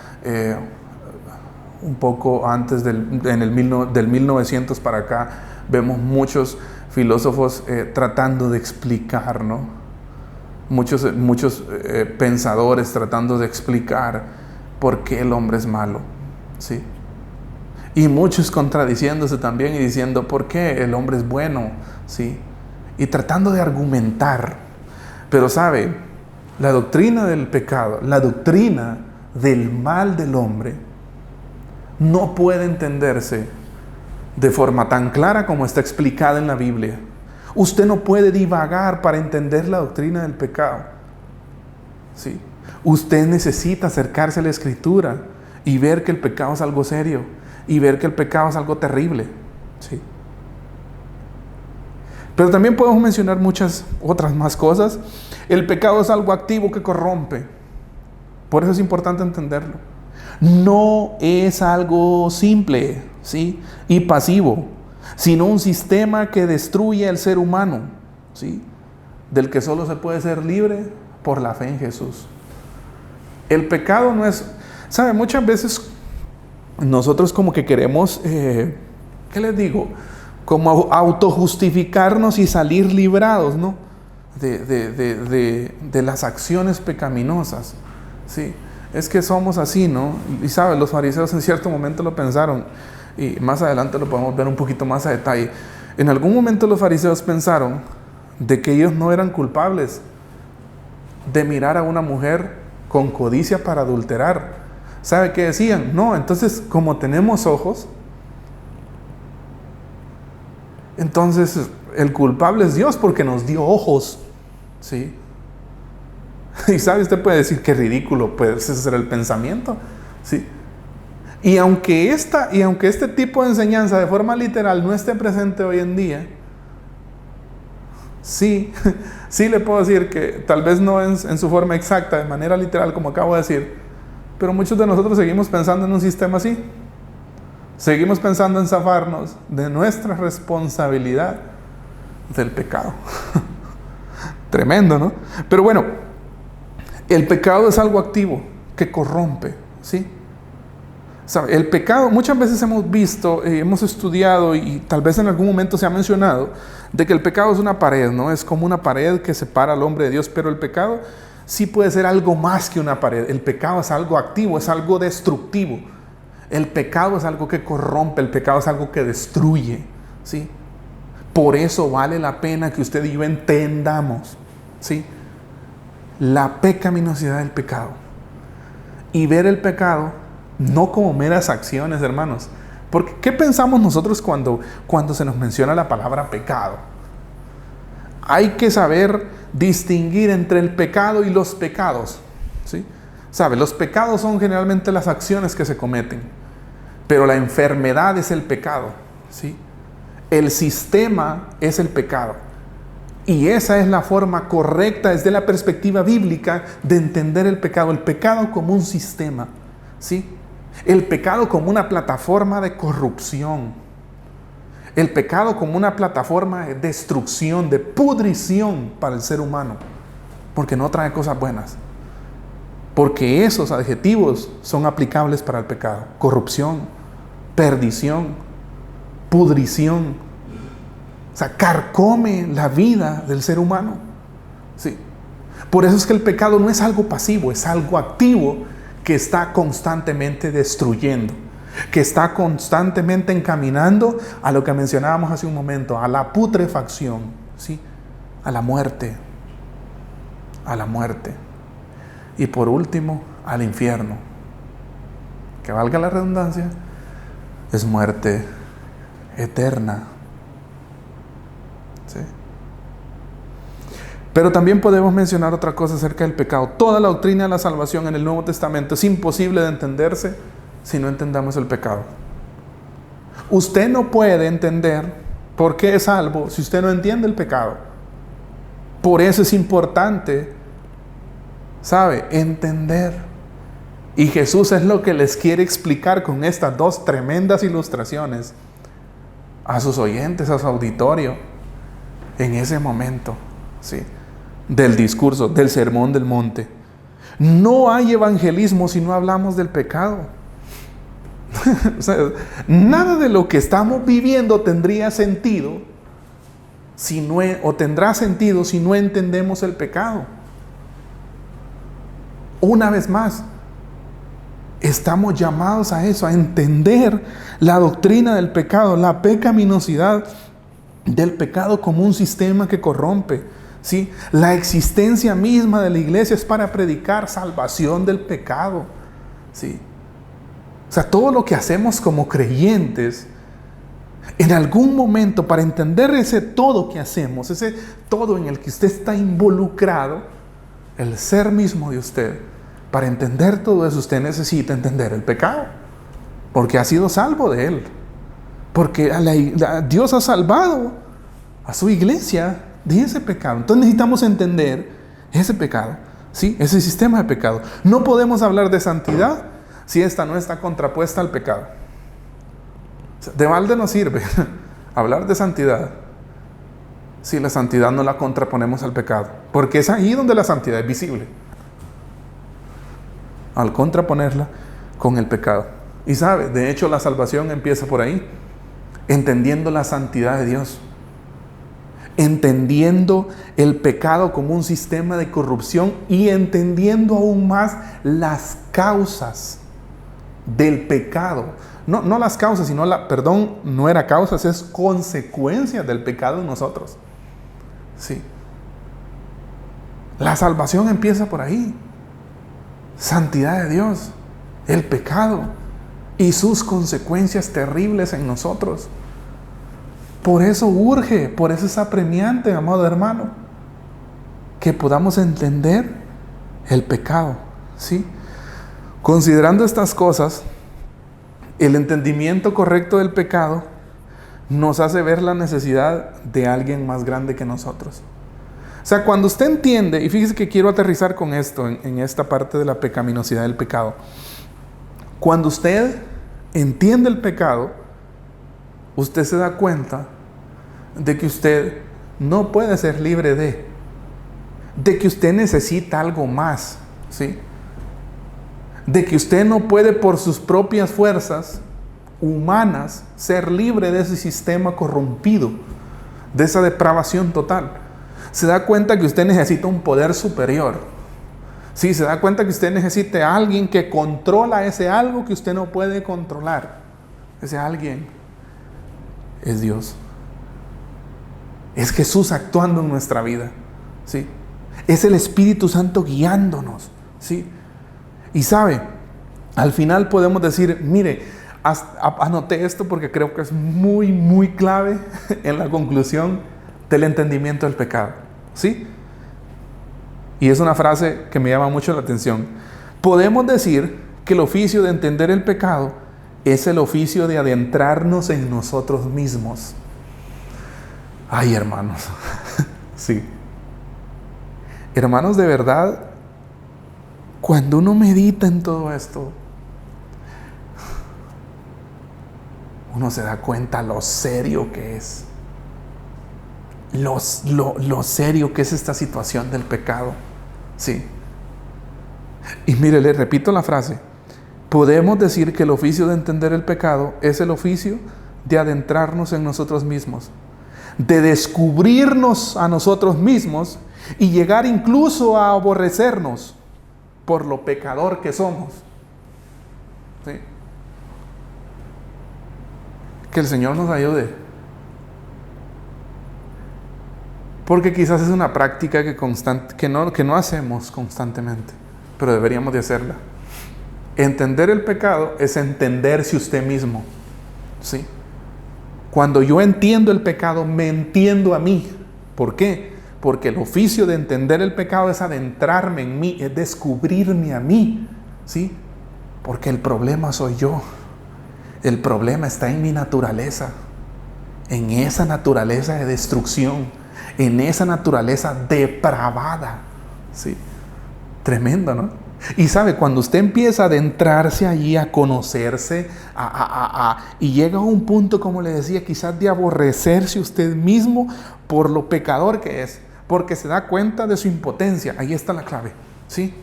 un poco antes del 1900 para acá, vemos muchos filósofos tratando de explicar, ¿no? Muchos pensadores tratando de explicar por qué el hombre es malo, ¿sí? Y muchos contradiciéndose también y diciendo por qué el hombre es bueno, ¿sí? Y tratando de argumentar. Pero sabe, la doctrina del pecado, la doctrina del mal del hombre, no puede entenderse de forma tan clara como está explicada en la Biblia. Usted no puede divagar para entender la doctrina del pecado. ¿Sí? Usted necesita acercarse a la Escritura y ver que el pecado es algo serio y ver que el pecado es algo terrible. ¿Sí? Pero también podemos mencionar muchas otras más cosas. El pecado es algo activo que corrompe. Por eso es importante entenderlo. No es algo simple, ¿sí? Y pasivo, sino un sistema que destruye al ser humano, ¿sí? Del que solo se puede ser libre por la fe en Jesús. El pecado no es... ¿Sabe? Muchas veces nosotros como que queremos, ¿qué les digo? Como autojustificarnos y salir librados, ¿no? De las acciones pecaminosas, ¿sí? Es que somos así, ¿no? Y ¿sabes? Los fariseos en cierto momento lo pensaron, y más adelante lo podemos ver un poquito más a detalle. En algún momento los fariseos pensaron de que ellos no eran culpables de mirar a una mujer con codicia para adulterar. ¿Sabe qué decían? No, entonces como tenemos ojos, entonces el culpable es Dios porque nos dio ojos, ¿sí? Y sabe, usted puede decir qué ridículo puede ser el pensamiento, ¿sí? Y aunque este tipo de enseñanza de forma literal no esté presente hoy en día, sí le puedo decir que tal vez no en su forma exacta, de manera literal como acabo de decir, pero muchos de nosotros seguimos pensando en un sistema así. Seguimos pensando en zafarnos de nuestra responsabilidad del pecado. Tremendo, ¿no? Pero bueno, el pecado es algo activo que corrompe, ¿sí? ¿Sabe? El pecado, muchas veces hemos visto, hemos estudiado y tal vez en algún momento se ha mencionado de que el pecado es una pared, ¿no? Es como una pared que separa al hombre de Dios, pero el pecado sí puede ser algo más que una pared. El pecado es algo activo, es algo destructivo. El pecado es algo que corrompe, el pecado es algo que destruye, ¿sí? Por eso vale la pena que usted y yo entendamos, ¿sí? La pecaminosidad del pecado. Y ver el pecado no como meras acciones, hermanos. Porque ¿qué pensamos nosotros cuando se nos menciona la palabra pecado? Hay que saber distinguir entre el pecado y los pecados, ¿sí? ¿Sabe? Los pecados son generalmente las acciones que se cometen, pero la enfermedad es el pecado, ¿sí? El sistema es el pecado. Y esa es la forma correcta desde la perspectiva bíblica de entender el pecado como un sistema, ¿sí? El pecado como una plataforma de corrupción, el pecado como una plataforma de destrucción, de pudrición para el ser humano, porque no trae cosas buenas. Porque esos adjetivos son aplicables para el pecado: corrupción, perdición, pudrición. O sea, carcome la vida del ser humano. Sí. Por eso es que el pecado no es algo pasivo, es algo activo que está constantemente destruyendo, que está constantemente encaminando a lo que mencionábamos hace un momento, a la putrefacción, ¿sí? A la muerte. A la muerte. Y por último, al infierno. Que valga la redundancia, es muerte eterna. ¿Sí? Pero también podemos mencionar otra cosa acerca del pecado. Toda la doctrina de la salvación en el Nuevo Testamento es imposible de entenderse si no entendamos el pecado. Usted no puede entender por qué es salvo si usted no entiende el pecado. Por eso es importante, ¿sabe?, entender. Y Jesús es lo que les quiere explicar con estas dos tremendas ilustraciones a sus oyentes, a su auditorio, en ese momento, ¿sí?, del discurso, del sermón del monte. No hay evangelismo si no hablamos del pecado. O sea, nada de lo que estamos viviendo tendría sentido o tendrá sentido si no entendemos el pecado. Una vez más, estamos llamados a eso, a entender la doctrina del pecado, la pecaminosidad del pecado como un sistema que corrompe, ¿sí? La existencia misma de la iglesia es para predicar salvación del pecado, ¿sí? O sea, todo lo que hacemos como creyentes, en algún momento, para entender ese todo que hacemos, ese todo en el que usted está involucrado, el ser mismo de usted, para entender todo eso, usted necesita entender el pecado, porque ha sido salvo de él, porque Dios ha salvado a su iglesia de ese pecado. Entonces necesitamos entender ese pecado, ¿sí?, ese sistema de pecado. No podemos hablar de santidad si esta no está contrapuesta al pecado. O sea, de balde no sirve hablar de santidad si la santidad no la contraponemos al pecado, porque es ahí donde la santidad es visible, al contraponerla con el pecado. Y sabe, de hecho la salvación empieza por ahí, entendiendo la santidad de Dios, entendiendo el pecado como un sistema de corrupción y entendiendo aún más las causas del pecado. No las causas, sino no era causas, es consecuencia del pecado en nosotros. Sí. La salvación empieza por ahí. Santidad de Dios, el pecado y sus consecuencias terribles en nosotros. Por eso urge, por eso es apremiante, amado hermano, que podamos entender el pecado, ¿sí? Considerando estas cosas, el entendimiento correcto del pecado nos hace ver la necesidad de alguien más grande que nosotros. O sea, cuando usted entiende, y fíjese que quiero aterrizar con esto, en esta parte de la pecaminosidad del pecado. Cuando usted entiende el pecado, usted se da cuenta de que usted no puede ser libre de que usted necesita algo más, ¿sí? De que usted no puede por sus propias fuerzas humanas ser libre de ese sistema corrompido, de esa depravación total. Se da cuenta que usted necesita un poder superior. Sí, se da cuenta que usted necesita a alguien que controla ese algo que usted no puede controlar. Ese alguien es Dios. Es Jesús actuando en nuestra vida, ¿sí? Es el Espíritu Santo guiándonos, ¿sí? Y sabe, al final podemos decir, mire, anoté esto porque creo que es muy, muy clave en la conclusión del entendimiento del pecado, ¿sí? Y es una frase que me llama mucho la atención. Podemos decir que el oficio de entender el pecado es el oficio de adentrarnos en nosotros mismos. Ay, hermanos, sí. Hermanos, de verdad, cuando uno medita en todo esto, uno se da cuenta lo serio que es. Lo serio que es esta situación del pecado. Sí. Y mire, le repito la frase. Podemos decir que el oficio de entender el pecado es el oficio de adentrarnos en nosotros mismos, de descubrirnos a nosotros mismos y llegar incluso a aborrecernos por lo pecador que somos. ¿Sí? Que el Señor nos ayude. Porque quizás es una práctica que no hacemos constantemente, pero deberíamos de hacerla. Entender el pecado es entenderse usted mismo. ¿Sí? Cuando yo entiendo el pecado, me entiendo a mí. ¿Por qué? Porque el oficio de entender el pecado es adentrarme en mí, es descubrirme a mí. ¿Sí? Porque el problema soy yo. El problema está en mi naturaleza. En esa naturaleza de destrucción. En esa naturaleza depravada. ¿Sí? Tremendo, ¿no? Y sabe, cuando usted empieza a adentrarse allí, a conocerse, y llega a un punto, como le decía, quizás de aborrecerse usted mismo por lo pecador que es, porque se da cuenta de su impotencia. Ahí está la clave, ¿sí?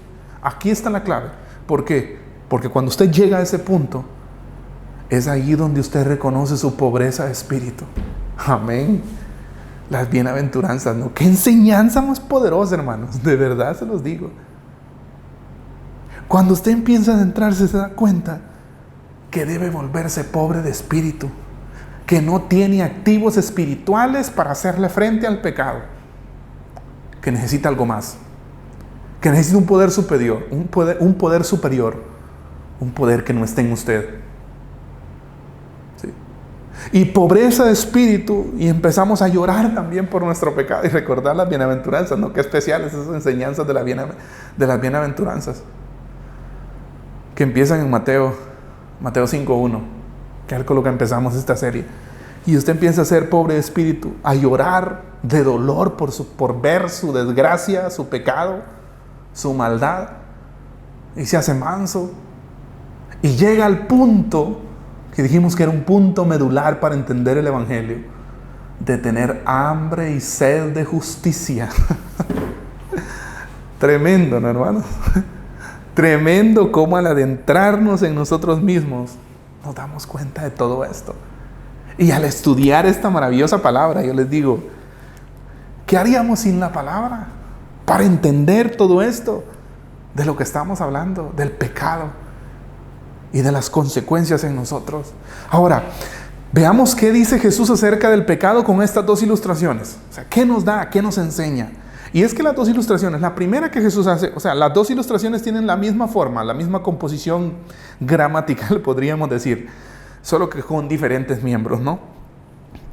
Aquí está la clave. ¿Por qué? Porque cuando usted llega a ese punto, es ahí donde usted reconoce su pobreza de espíritu. Amén. Las bienaventuranzas, ¿no? Qué enseñanza más poderosa, hermanos. De verdad se los digo. Cuando usted empieza a adentrarse, se da cuenta que debe volverse pobre de espíritu, que no tiene activos espirituales para hacerle frente al pecado, que necesita algo más, que necesita un poder superior, un poder superior, un poder que no esté en usted. ¿Sí? Y pobreza de espíritu, y empezamos a llorar también por nuestro pecado y recordar las bienaventuranzas, ¿no? Qué especiales esas enseñanzas de las bienaventuranzas, que empiezan en Mateo 5:1, que es con lo que empezamos esta serie. Y usted empieza a ser pobre de espíritu, a llorar de dolor por ver su desgracia, su pecado, su maldad, y se hace manso. Y llega al punto, que dijimos que era un punto medular para entender el Evangelio, de tener hambre y sed de justicia. Tremendo, ¿no, hermanos? Tremendo cómo al adentrarnos en nosotros mismos nos damos cuenta de todo esto. Y al estudiar esta maravillosa palabra, yo les digo, ¿qué haríamos sin la palabra para entender todo esto de lo que estamos hablando, del pecado y de las consecuencias en nosotros? Ahora, veamos qué dice Jesús acerca del pecado con estas dos ilustraciones. O sea, ¿qué nos da? ¿Qué nos enseña? Y es que las dos ilustraciones, la primera que Jesús hace, o sea, las dos ilustraciones tienen la misma forma, la misma composición gramatical, podríamos decir, solo que con diferentes miembros, ¿no?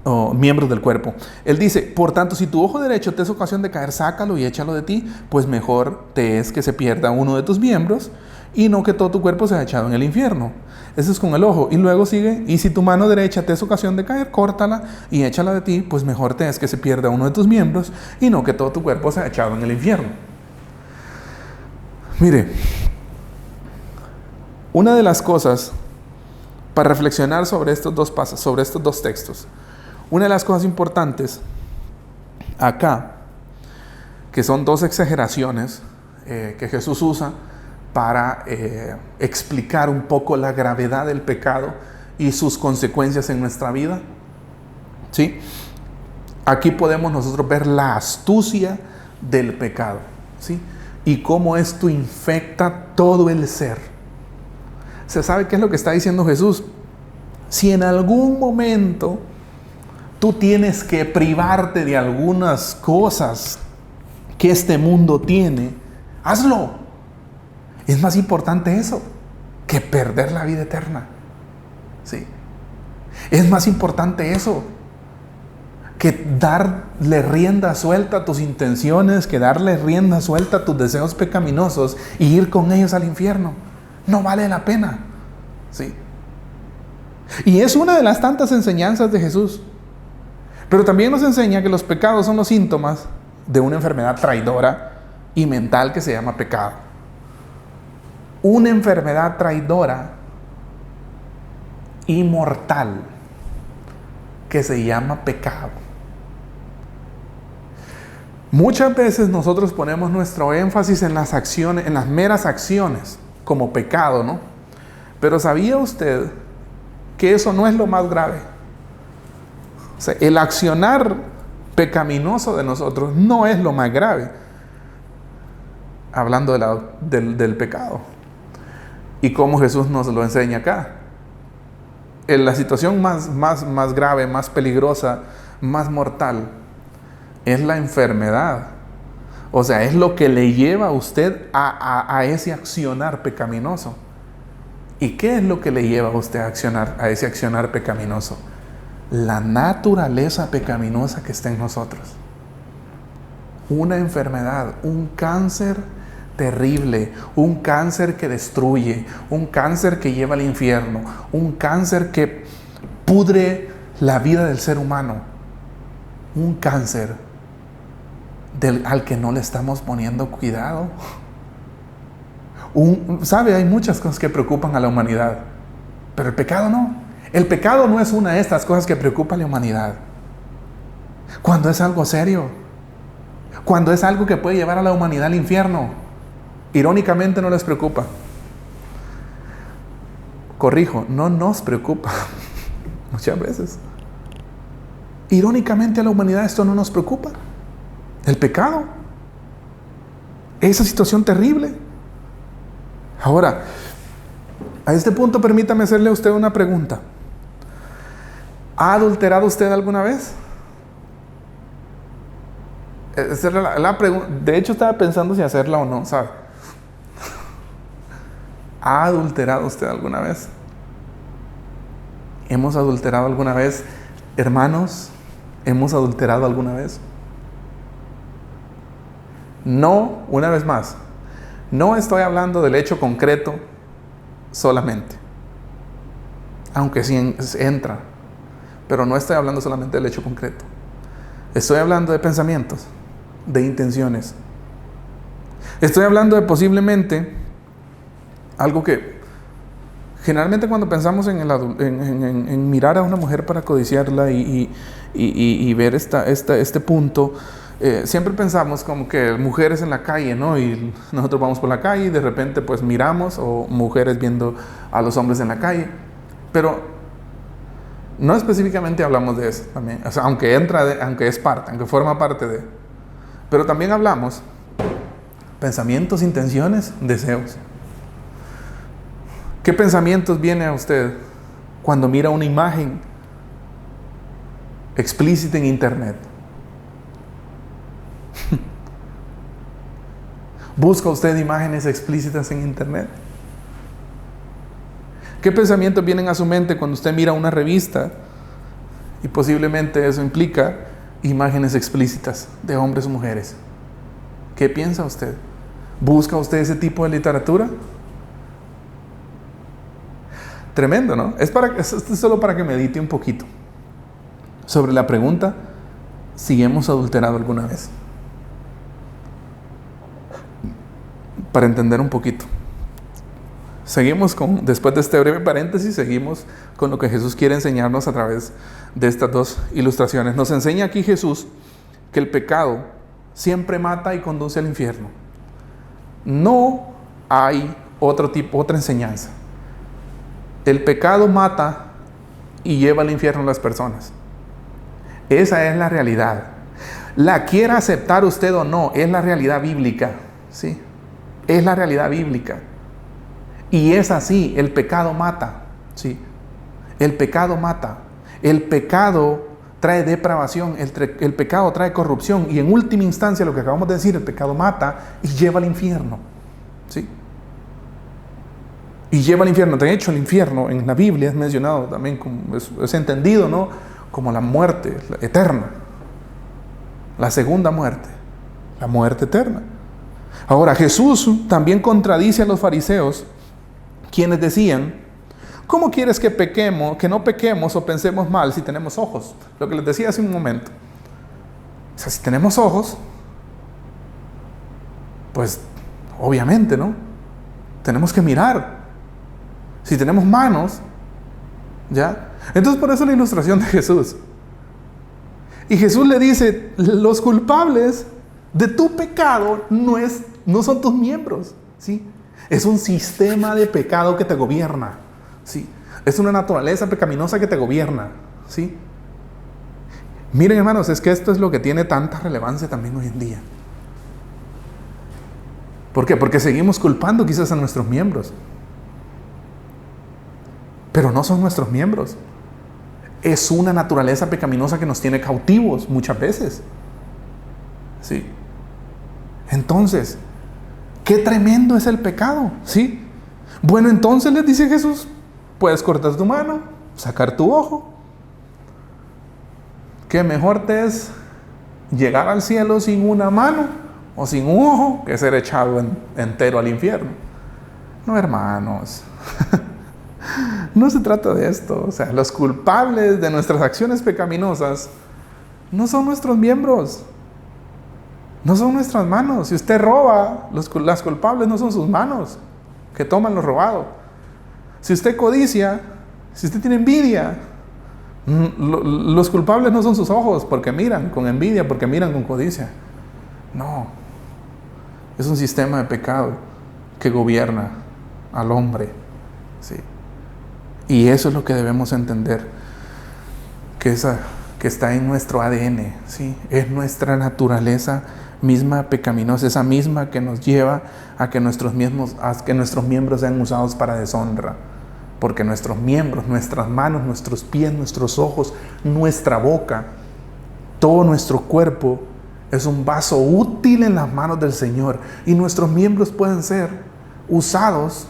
O miembros del cuerpo. Él dice, por tanto, si tu ojo derecho te es ocasión de caer, sácalo y échalo de ti, pues mejor te es que se pierda uno de tus miembros y no que todo tu cuerpo sea echado en el infierno. Eso es con el ojo. Y luego sigue, y si tu mano derecha te es ocasión de caer, córtala y échala de ti, pues mejor te es que se pierda uno de tus miembros y no que todo tu cuerpo sea echado en el infierno. Mire, una de las cosas para reflexionar sobre estos dos textos, una de las cosas importantes acá, que son dos exageraciones que Jesús usa para explicar un poco la gravedad del pecado y sus consecuencias en nuestra vida. ¿Sí? Aquí podemos nosotros ver la astucia del pecado, ¿sí? Y cómo esto infecta todo el ser. ¿Se sabe qué es lo que está diciendo Jesús? Si en algún momento tú tienes que privarte de algunas cosas que este mundo tiene, hazlo. Es más importante eso que perder la vida eterna. ¿Sí? Es más importante eso que darle rienda suelta a tus intenciones, que darle rienda suelta a tus deseos pecaminosos y ir con ellos al infierno. No vale la pena. ¿Sí? Y es una de las tantas enseñanzas de Jesús. Pero también nos enseña que los pecados son los síntomas de una enfermedad traidora y mental que se llama pecado. Una enfermedad traidora y mortal que se llama pecado. Muchas veces nosotros ponemos nuestro énfasis en las acciones, en las meras acciones, como pecado, ¿no? Pero ¿sabía usted que eso no es lo más grave? O sea, el accionar pecaminoso de nosotros no es lo más grave. Hablando del pecado. Y cómo Jesús nos lo enseña acá. En la situación más grave, más peligrosa, más mortal, es la enfermedad. O sea, es lo que le lleva a usted a ese accionar pecaminoso. ¿Y qué es lo que le lleva a usted a ese accionar pecaminoso? La naturaleza pecaminosa que está en nosotros. Una enfermedad, un cáncer terrible, un cáncer que destruye, un cáncer que lleva al infierno, un cáncer que pudre la vida del ser humano, un cáncer al que no le estamos poniendo cuidado. ¿Sabe? Hay muchas cosas que preocupan a la humanidad, pero el pecado no. El pecado no es una de estas cosas que preocupa a la humanidad. Cuando es algo serio, cuando es algo que puede llevar a la humanidad al infierno, irónicamente no les preocupa. Corrijo, no nos preocupa. Muchas veces. Irónicamente a la humanidad esto no nos preocupa. El pecado. Esa situación terrible. Ahora, a este punto permítame hacerle a usted una pregunta. ¿Ha adulterado usted alguna vez? Esa era la pregunta. De hecho estaba pensando si hacerla o no, ¿sabe? ¿Ha adulterado usted alguna vez? ¿Hemos adulterado alguna vez? Hermanos, ¿hemos adulterado alguna vez? No, una vez más, no estoy hablando del hecho concreto solamente, aunque sí entra, pero no estoy hablando solamente del hecho concreto. Estoy hablando de pensamientos, de intenciones. Estoy hablando de posiblemente algo que generalmente cuando pensamos en mirar a una mujer para codiciarla y ver este punto, siempre pensamos como que mujeres en la calle, ¿no? Y nosotros vamos por la calle y de repente pues miramos, o mujeres viendo a los hombres en la calle, pero no específicamente hablamos de eso también, o sea, aunque forma parte de, pero también hablamos pensamientos, intenciones, deseos. ¿Qué pensamientos viene a usted cuando mira una imagen explícita en internet? ¿Busca usted imágenes explícitas en internet? ¿Qué pensamientos vienen a su mente cuando usted mira una revista y posiblemente eso implica imágenes explícitas de hombres o mujeres? ¿Qué piensa usted? ¿Busca usted ese tipo de literatura? Tremendo, ¿no? Esto es solo para que medite un poquito sobre la pregunta si hemos adulterado alguna vez. Para entender un poquito. Después de este breve paréntesis, seguimos con lo que Jesús quiere enseñarnos a través de estas dos ilustraciones. Nos enseña aquí Jesús que el pecado siempre mata y conduce al infierno. No hay otra enseñanza. El pecado mata y lleva al infierno a las personas. Esa es la realidad. La quiera aceptar usted o no, es la realidad bíblica, ¿sí? Es la realidad bíblica. Y es así, el pecado mata, ¿sí? El pecado mata. El pecado trae depravación, el pecado trae corrupción, y en última instancia, lo que acabamos de decir, el pecado mata y lleva al infierno, ¿sí? Y lleva al infierno. De hecho, el infierno en la Biblia es mencionado también, es entendido, ¿no?, como la muerte eterna, la segunda muerte, la muerte eterna. Ahora, Jesús también contradice a los fariseos, quienes decían: ¿cómo quieres que pequemos, que no pequemos o pensemos mal si tenemos ojos? Lo que les decía hace un momento. O sea, si tenemos ojos, pues obviamente, ¿no? Tenemos que mirar. Si tenemos manos, ¿ya? Entonces por eso la ilustración de Jesús. Y Jesús le dice: los culpables de tu pecado no son tus miembros, ¿sí? Es un sistema de pecado que te gobierna, ¿sí? Es una naturaleza pecaminosa que te gobierna, ¿sí? Miren, hermanos, es que esto es lo que tiene tanta relevancia también hoy en día. ¿Por qué? Porque seguimos culpando quizás a nuestros miembros, pero no son nuestros miembros. Es una naturaleza pecaminosa que nos tiene cautivos muchas veces, ¿sí? Entonces, qué tremendo es el pecado, ¿sí? Bueno, entonces les dice Jesús: puedes cortar tu mano, sacar tu ojo. ¿Qué mejor te es llegar al cielo sin una mano o sin un ojo que ser echado entero al infierno? No, hermanos. No se trata de esto. O sea, los culpables de nuestras acciones pecaminosas no son nuestros miembros, no son nuestras manos. Si usted roba, las culpables no son sus manos que toman lo robado. Si usted codicia, si usted tiene envidia, los culpables no son sus ojos porque miran con envidia, porque miran con codicia. No, es un sistema de pecado que gobierna al hombre, ¿sí? Y eso es lo que debemos entender, que está en nuestro ADN, ¿sí? Es nuestra naturaleza misma pecaminosa, esa misma que nos lleva a que nuestros miembros sean usados para deshonra. Porque nuestros miembros, nuestras manos, nuestros pies, nuestros ojos, nuestra boca, todo nuestro cuerpo es un vaso útil en las manos del Señor. Y nuestros miembros pueden ser usados,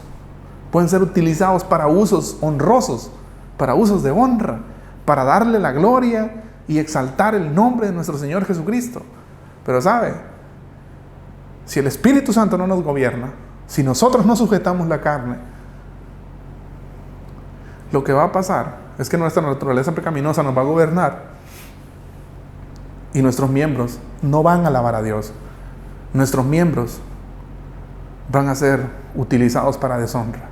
pueden ser utilizados para usos honrosos, para usos de honra, para darle la gloria y exaltar el nombre de nuestro Señor Jesucristo. Pero ¿sabe? Si el Espíritu Santo no nos gobierna, si nosotros no sujetamos la carne, lo que va a pasar es que nuestra naturaleza pecaminosa nos va a gobernar y nuestros miembros no van a alabar a Dios. Nuestros miembros van a ser utilizados para deshonra,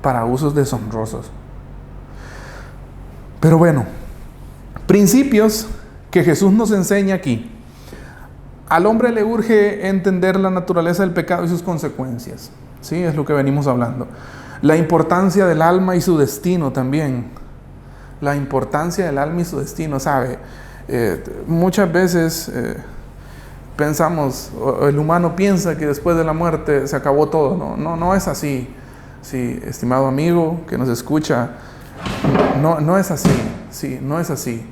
para usos deshonrosos. Pero bueno, principios que Jesús nos enseña aquí. Al hombre le urge entender la naturaleza del pecado y sus consecuencias, ¿sí? Es lo que venimos hablando. La importancia del alma y su destino también. La importancia del alma y su destino, ¿sabe? Muchas veces pensamos, el humano piensa que después de la muerte se acabó todo. No es así. Sí, estimado amigo que nos escucha, no es así. Sí, no es así.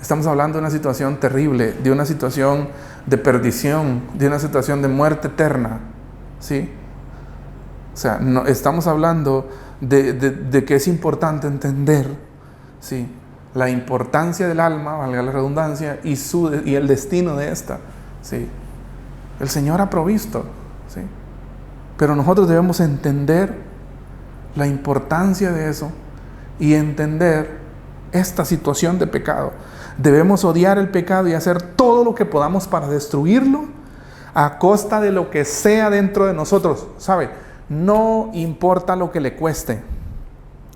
Estamos hablando de una situación terrible, de una situación de perdición, de una situación de muerte eterna, ¿sí? O sea, no, estamos hablando de que es importante entender, ¿sí?, la importancia del alma, valga la redundancia, y el destino de esta, ¿sí? El Señor ha provisto, ¿sí? Pero nosotros debemos entender la importancia de eso y entender esta situación de pecado. Debemos odiar el pecado y hacer todo lo que podamos para destruirlo a costa de lo que sea dentro de nosotros, ¿sabe? No importa lo que le cueste,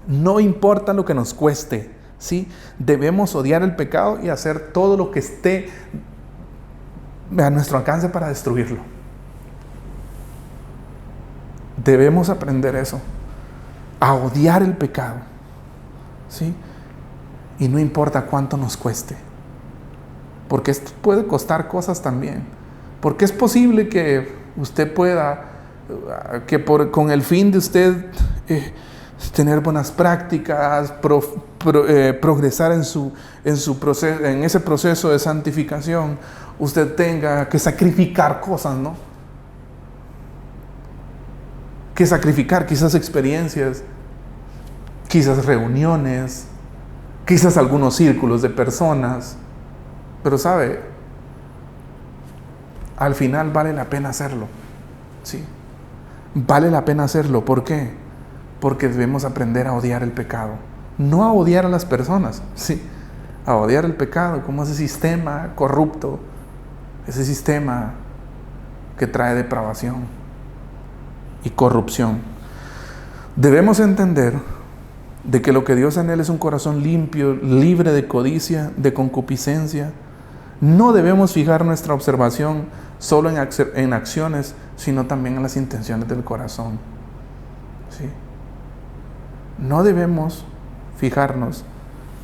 no importa lo que nos cueste, ¿sí? Debemos odiar el pecado y hacer todo lo que esté a nuestro alcance para destruirlo. Debemos aprender eso, a odiar el pecado, ¿sí? Y no importa cuánto nos cueste, porque esto puede costar cosas también, porque es posible que usted pueda, con el fin de usted tener buenas prácticas, progresar en ese proceso de santificación, usted tenga que sacrificar cosas, ¿no? Que sacrificar quizás experiencias, quizás reuniones, quizás algunos círculos de personas. Pero sabe, al final vale la pena hacerlo. ¿Sí? Vale la pena hacerlo. ¿Por qué? Porque debemos aprender a odiar el pecado. No a odiar a las personas, sí, a odiar el pecado como ese sistema corrupto, ese sistema que trae depravación y corrupción. Debemos entender de que lo que Dios anhela es un corazón limpio, libre de codicia, de concupiscencia. No debemos fijar nuestra observación solo en acciones, sino también en las intenciones del corazón. ¿Sí? No debemos fijarnos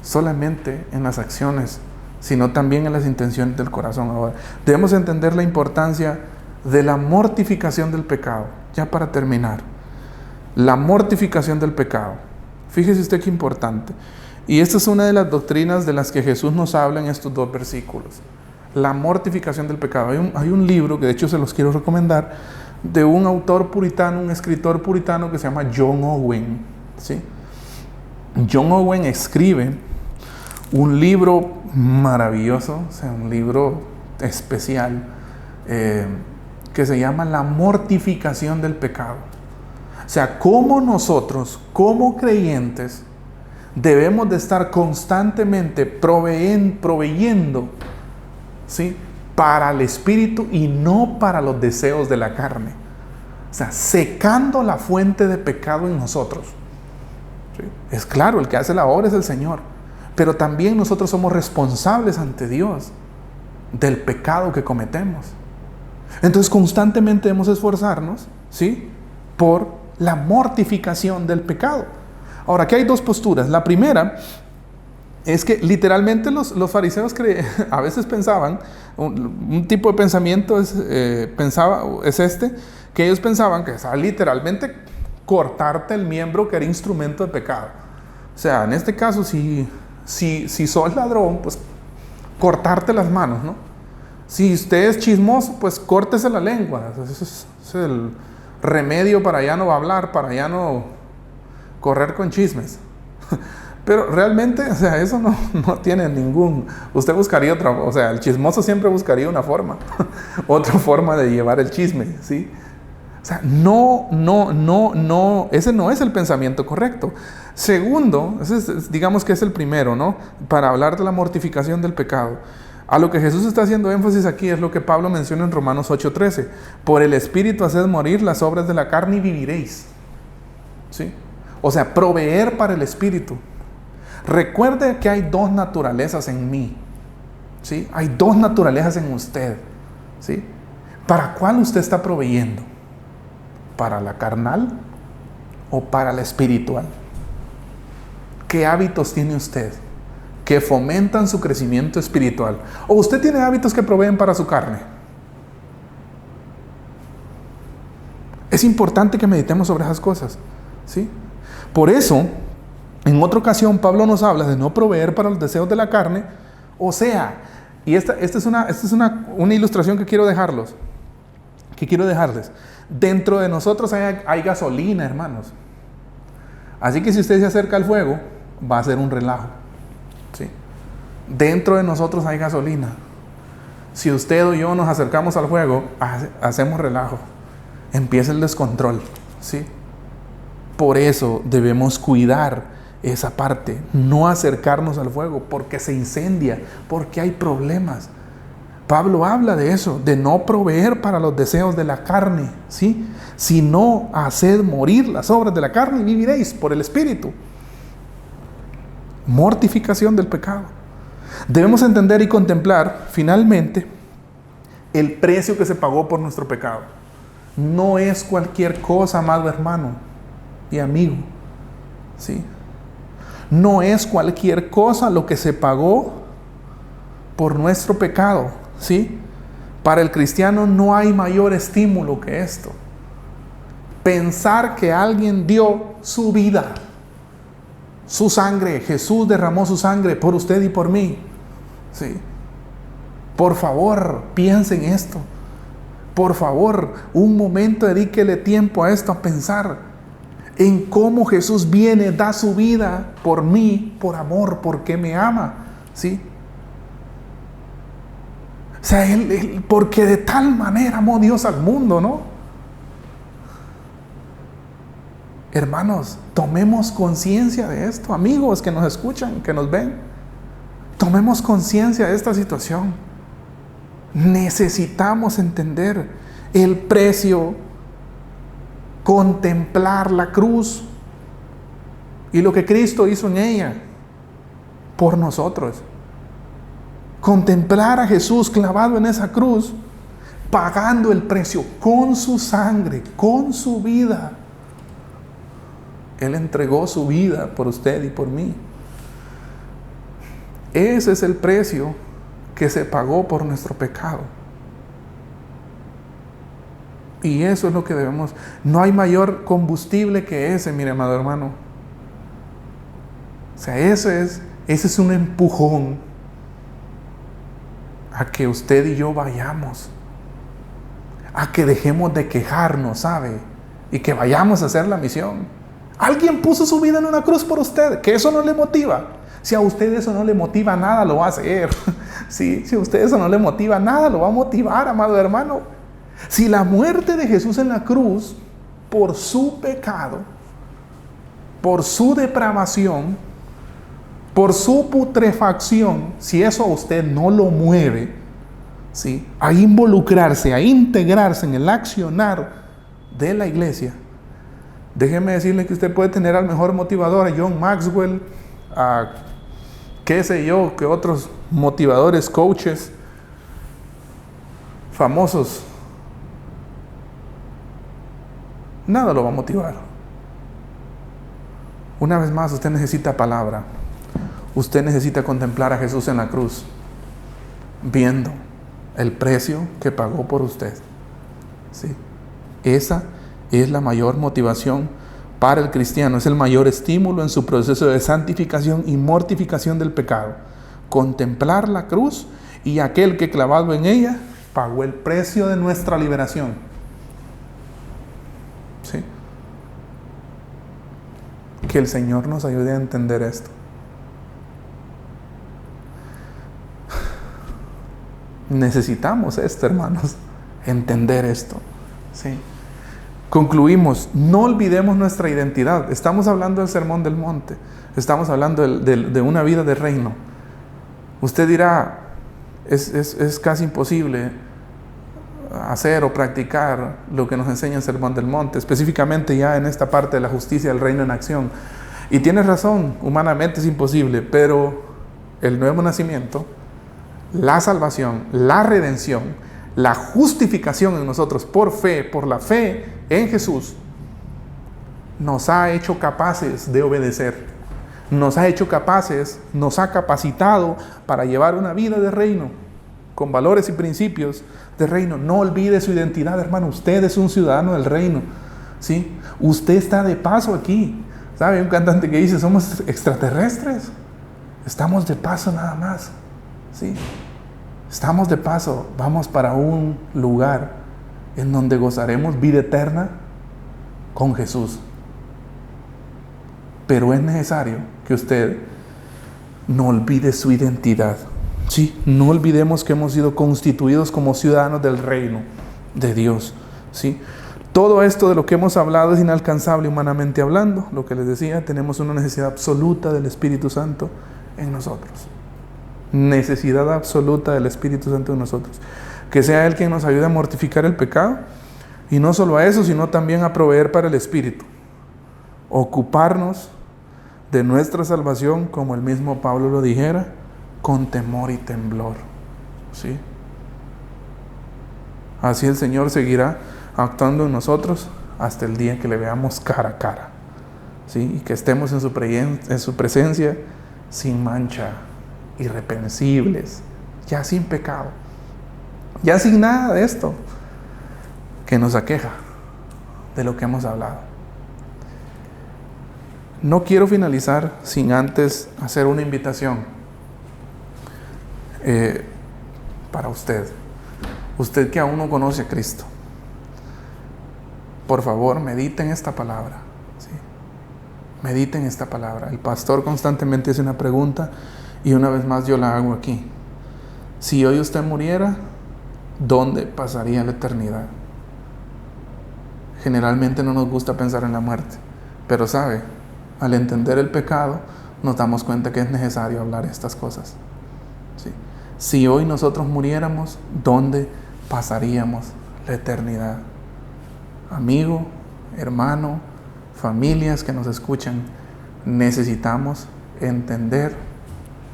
solamente en las acciones, sino también en las intenciones del corazón. Ahora, debemos entender la importancia de la mortificación del pecado. Ya para terminar, la mortificación del pecado. Fíjese usted qué importante. Y esta es una de las doctrinas de las que Jesús nos habla en estos 2 versículos. La mortificación del pecado. Hay un libro que de hecho se los quiero recomendar, de un autor puritano, un escritor puritano que se llama John Owen. ¿Sí? John Owen escribe un libro maravilloso, o sea, un libro especial, que se llama La mortificación del pecado. O sea, cómo nosotros, como creyentes, debemos de estar constantemente proveyendo, ¿sí?, para el espíritu y no para los deseos de la carne. O sea, secando la fuente de pecado en nosotros. ¿Sí? Es claro, el que hace la obra es el Señor, pero también nosotros somos responsables ante Dios del pecado que cometemos. Entonces constantemente debemos esforzarnos, ¿sí?, por la mortificación del pecado. Ahora, aquí hay 2 posturas. La primera es que literalmente los fariseos a veces pensaban, un tipo de pensamiento es que ellos pensaban que estaba literalmente cortarte el miembro que era instrumento de pecado. O sea, en este caso, si sos ladrón, pues cortarte las manos, ¿no? Si usted es chismoso, pues córtese la lengua. Ese es el remedio para ya no hablar, para ya no correr con chismes. Pero realmente, o sea, eso no tiene ningún... Usted buscaría otra... O sea, el chismoso siempre buscaría una forma. Otra forma de llevar el chisme, ¿sí? O sea, ese no es el pensamiento correcto. Segundo, digamos que es el primero, ¿no? Para hablar de la mortificación del pecado. A lo que Jesús está haciendo énfasis aquí es lo que Pablo menciona en Romanos 8:13. Por el Espíritu haced morir las obras de la carne y viviréis. ¿Sí? O sea, proveer para el Espíritu. Recuerde que hay 2 naturalezas en mí. ¿Sí? Hay 2 naturalezas en usted. ¿Sí? ¿Para cuál usted está proveyendo? ¿Para la carnal o para la espiritual? ¿Qué hábitos tiene usted que fomentan su crecimiento espiritual? ¿O usted tiene hábitos que proveen para su carne? Es importante que meditemos sobre esas cosas, ¿sí? Por eso, en otra ocasión, Pablo nos habla de no proveer para los deseos de la carne. O sea, y esta es una ilustración que quiero dejarles. Dentro de nosotros hay gasolina, hermanos. Así que si usted se acerca al fuego, va a ser un relajo. ¿Sí? Dentro de nosotros hay gasolina. Si usted o yo nos acercamos al fuego, hacemos relajo. Empieza el descontrol. ¿Sí? Por eso debemos cuidar esa parte. No acercarnos al fuego porque se incendia, porque hay problemas. Pablo habla de eso, de no proveer para los deseos de la carne, ¿sí? Sino haced morir las obras de la carne y viviréis por el Espíritu. Mortificación del pecado. Debemos entender y contemplar, finalmente, el precio que se pagó por nuestro pecado. No es cualquier cosa, amado hermano y amigo, ¿sí? No es cualquier cosa lo que se pagó por nuestro pecado, ¿sí? Para el cristiano no hay mayor estímulo que esto. Pensar que alguien dio su vida, su sangre. Jesús derramó su sangre por usted y por mí, ¿sí? Por favor, piense en esto. Por favor, un momento, dedíquele tiempo a esto, a pensar en cómo Jesús viene, da su vida por mí, por amor, porque me ama, ¿sí? O sea, porque de tal manera amó Dios al mundo, ¿no? Hermanos, tomemos conciencia de esto. Amigos que nos escuchan, que nos ven, tomemos conciencia de esta situación. Necesitamos entender el precio, contemplar la cruz y lo que Cristo hizo en ella por nosotros. Contemplar a Jesús clavado en esa cruz, pagando el precio con su sangre, con su vida. Él entregó su vida por usted y por mí. Ese es el precio que se pagó por nuestro pecado. Y eso es lo que debemos. No hay mayor combustible que ese, mire, amado hermano. O sea, ese es un empujón a que usted y yo vayamos, a que dejemos de quejarnos, ¿sabe? Y que vayamos a hacer la misión. Alguien puso su vida en una cruz por usted, que eso no le motiva. Si a usted eso no le motiva, nada lo va a hacer. Sí, si a usted eso no le motiva, nada lo va a motivar, amado hermano. Si la muerte de Jesús en la cruz, por su pecado, por su depravación, por su putrefacción, si eso a usted no lo mueve, ¿sí?, a involucrarse, a integrarse en el accionar de la iglesia, déjeme decirle que usted puede tener al mejor motivador, a John Maxwell, a qué sé yo, que otros motivadores, coaches famosos. Nada lo va a motivar. Una vez más, usted necesita palabra. Usted necesita contemplar a Jesús en la cruz, viendo el precio que pagó por usted. ¿Sí? Esa es la mayor motivación para el cristiano. Es el mayor estímulo en su proceso de santificación y mortificación del pecado. Contemplar la cruz y aquel que clavado en ella pagó el precio de nuestra liberación. ¿Sí? Que el Señor nos ayude a entender esto. Necesitamos esto, hermanos, entender esto. ¿Sí? Concluimos, no olvidemos nuestra identidad. Estamos hablando del Sermón del Monte, estamos hablando de una vida de reino. Usted dirá, es casi imposible hacer o practicar lo que nos enseña el Sermón del Monte, específicamente ya en esta parte de la justicia del reino en acción. Y tienes razón, humanamente es imposible, pero el nuevo nacimiento, la salvación, la redención, la justificación en nosotros por fe, por la fe en Jesús, nos ha hecho capaces de obedecer, nos ha hecho capaces, nos ha capacitado para llevar una vida de reino, con valores y principios de reino. No olvide su identidad, hermano. Usted es un ciudadano del reino, ¿sí? Usted está de paso aquí. ¿Sabe? Un cantante que dice, somos extraterrestres. Estamos de paso nada más, ¿sí? Estamos de paso, vamos para un lugar en donde gozaremos vida eterna con Jesús. Pero es necesario que usted no olvide su identidad. Sí, no olvidemos que hemos sido constituidos como ciudadanos del reino de Dios. ¿Sí? Todo esto de lo que hemos hablado es inalcanzable humanamente hablando. Lo que les decía, tenemos una necesidad absoluta del Espíritu Santo en nosotros. Necesidad absoluta del Espíritu Santo en nosotros. Que sea Él quien nos ayude a mortificar el pecado. Y no solo a eso, sino también a proveer para el Espíritu. Ocuparnos de nuestra salvación, como el mismo Pablo lo dijera, con temor y temblor. ¿Sí? Así el Señor seguirá actuando en nosotros hasta el día que le veamos cara a cara. ¿Sí? Y que estemos en su presencia sin mancha, irreprensibles, ya sin pecado, ya sin nada de esto que nos aqueja de lo que hemos hablado. No quiero finalizar sin antes hacer una invitación para usted que aún no conoce a Cristo. Por favor, medite en esta palabra, ¿sí? Medite en esta palabra. El pastor constantemente hace una pregunta y una vez más yo la hago aquí. Si hoy usted muriera, ¿dónde pasaría la eternidad? Generalmente no nos gusta pensar en la muerte, pero sabe, al entender el pecado, nos damos cuenta que es necesario hablar estas cosas. ¿Sí? Si hoy nosotros muriéramos, ¿dónde pasaríamos la eternidad? Amigo, hermano, familias que nos escuchan, necesitamos entender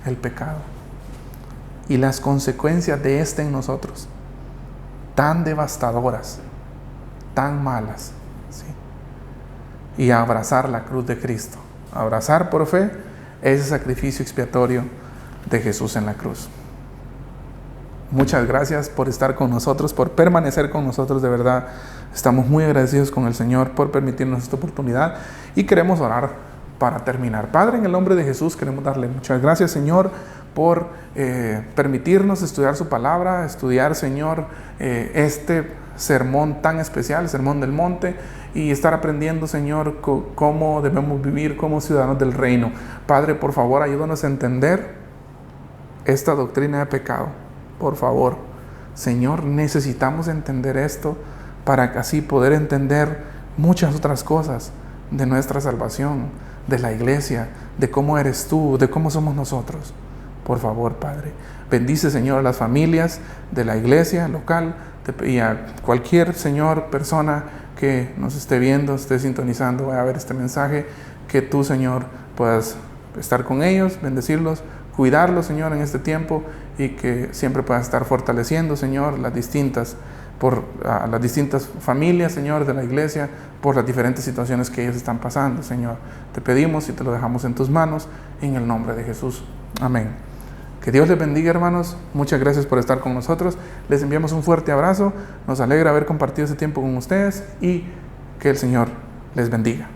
el pecado y las consecuencias de este en nosotros, tan devastadoras, tan malas, ¿sí? Y abrazar la cruz de Cristo, abrazar por fe ese sacrificio expiatorio de Jesús en la cruz. Muchas gracias por estar con nosotros, por permanecer con nosotros, de verdad. Estamos muy agradecidos con el Señor por permitirnos esta oportunidad y queremos orar para terminar. Padre, en el nombre de Jesús queremos darle muchas gracias, Señor, por permitirnos estudiar su palabra, estudiar, Señor, este sermón tan especial, el Sermón del Monte, y estar aprendiendo, Señor, cómo debemos vivir como ciudadanos del reino. Padre, por favor, ayúdanos a entender esta doctrina de pecado. Por favor, Señor, necesitamos entender esto para así poder entender muchas otras cosas de nuestra salvación, de la iglesia, de cómo eres tú, de cómo somos nosotros. Por favor, Padre, bendice, Señor, a las familias de la iglesia local y a cualquier, Señor, persona que nos esté viendo, esté sintonizando, vaya a ver este mensaje, que tú, Señor, puedas estar con ellos, bendecirlos, cuidarlos, Señor, en este tiempo, y que siempre puedas estar fortaleciendo, Señor, las distintas familias, Señor, de la iglesia, por las diferentes situaciones que ellos están pasando, Señor. Te pedimos y te lo dejamos en tus manos, en el nombre de Jesús. Amén. Que Dios les bendiga, hermanos. Muchas gracias por estar con nosotros. Les enviamos un fuerte abrazo. Nos alegra haber compartido este tiempo con ustedes y que el Señor les bendiga.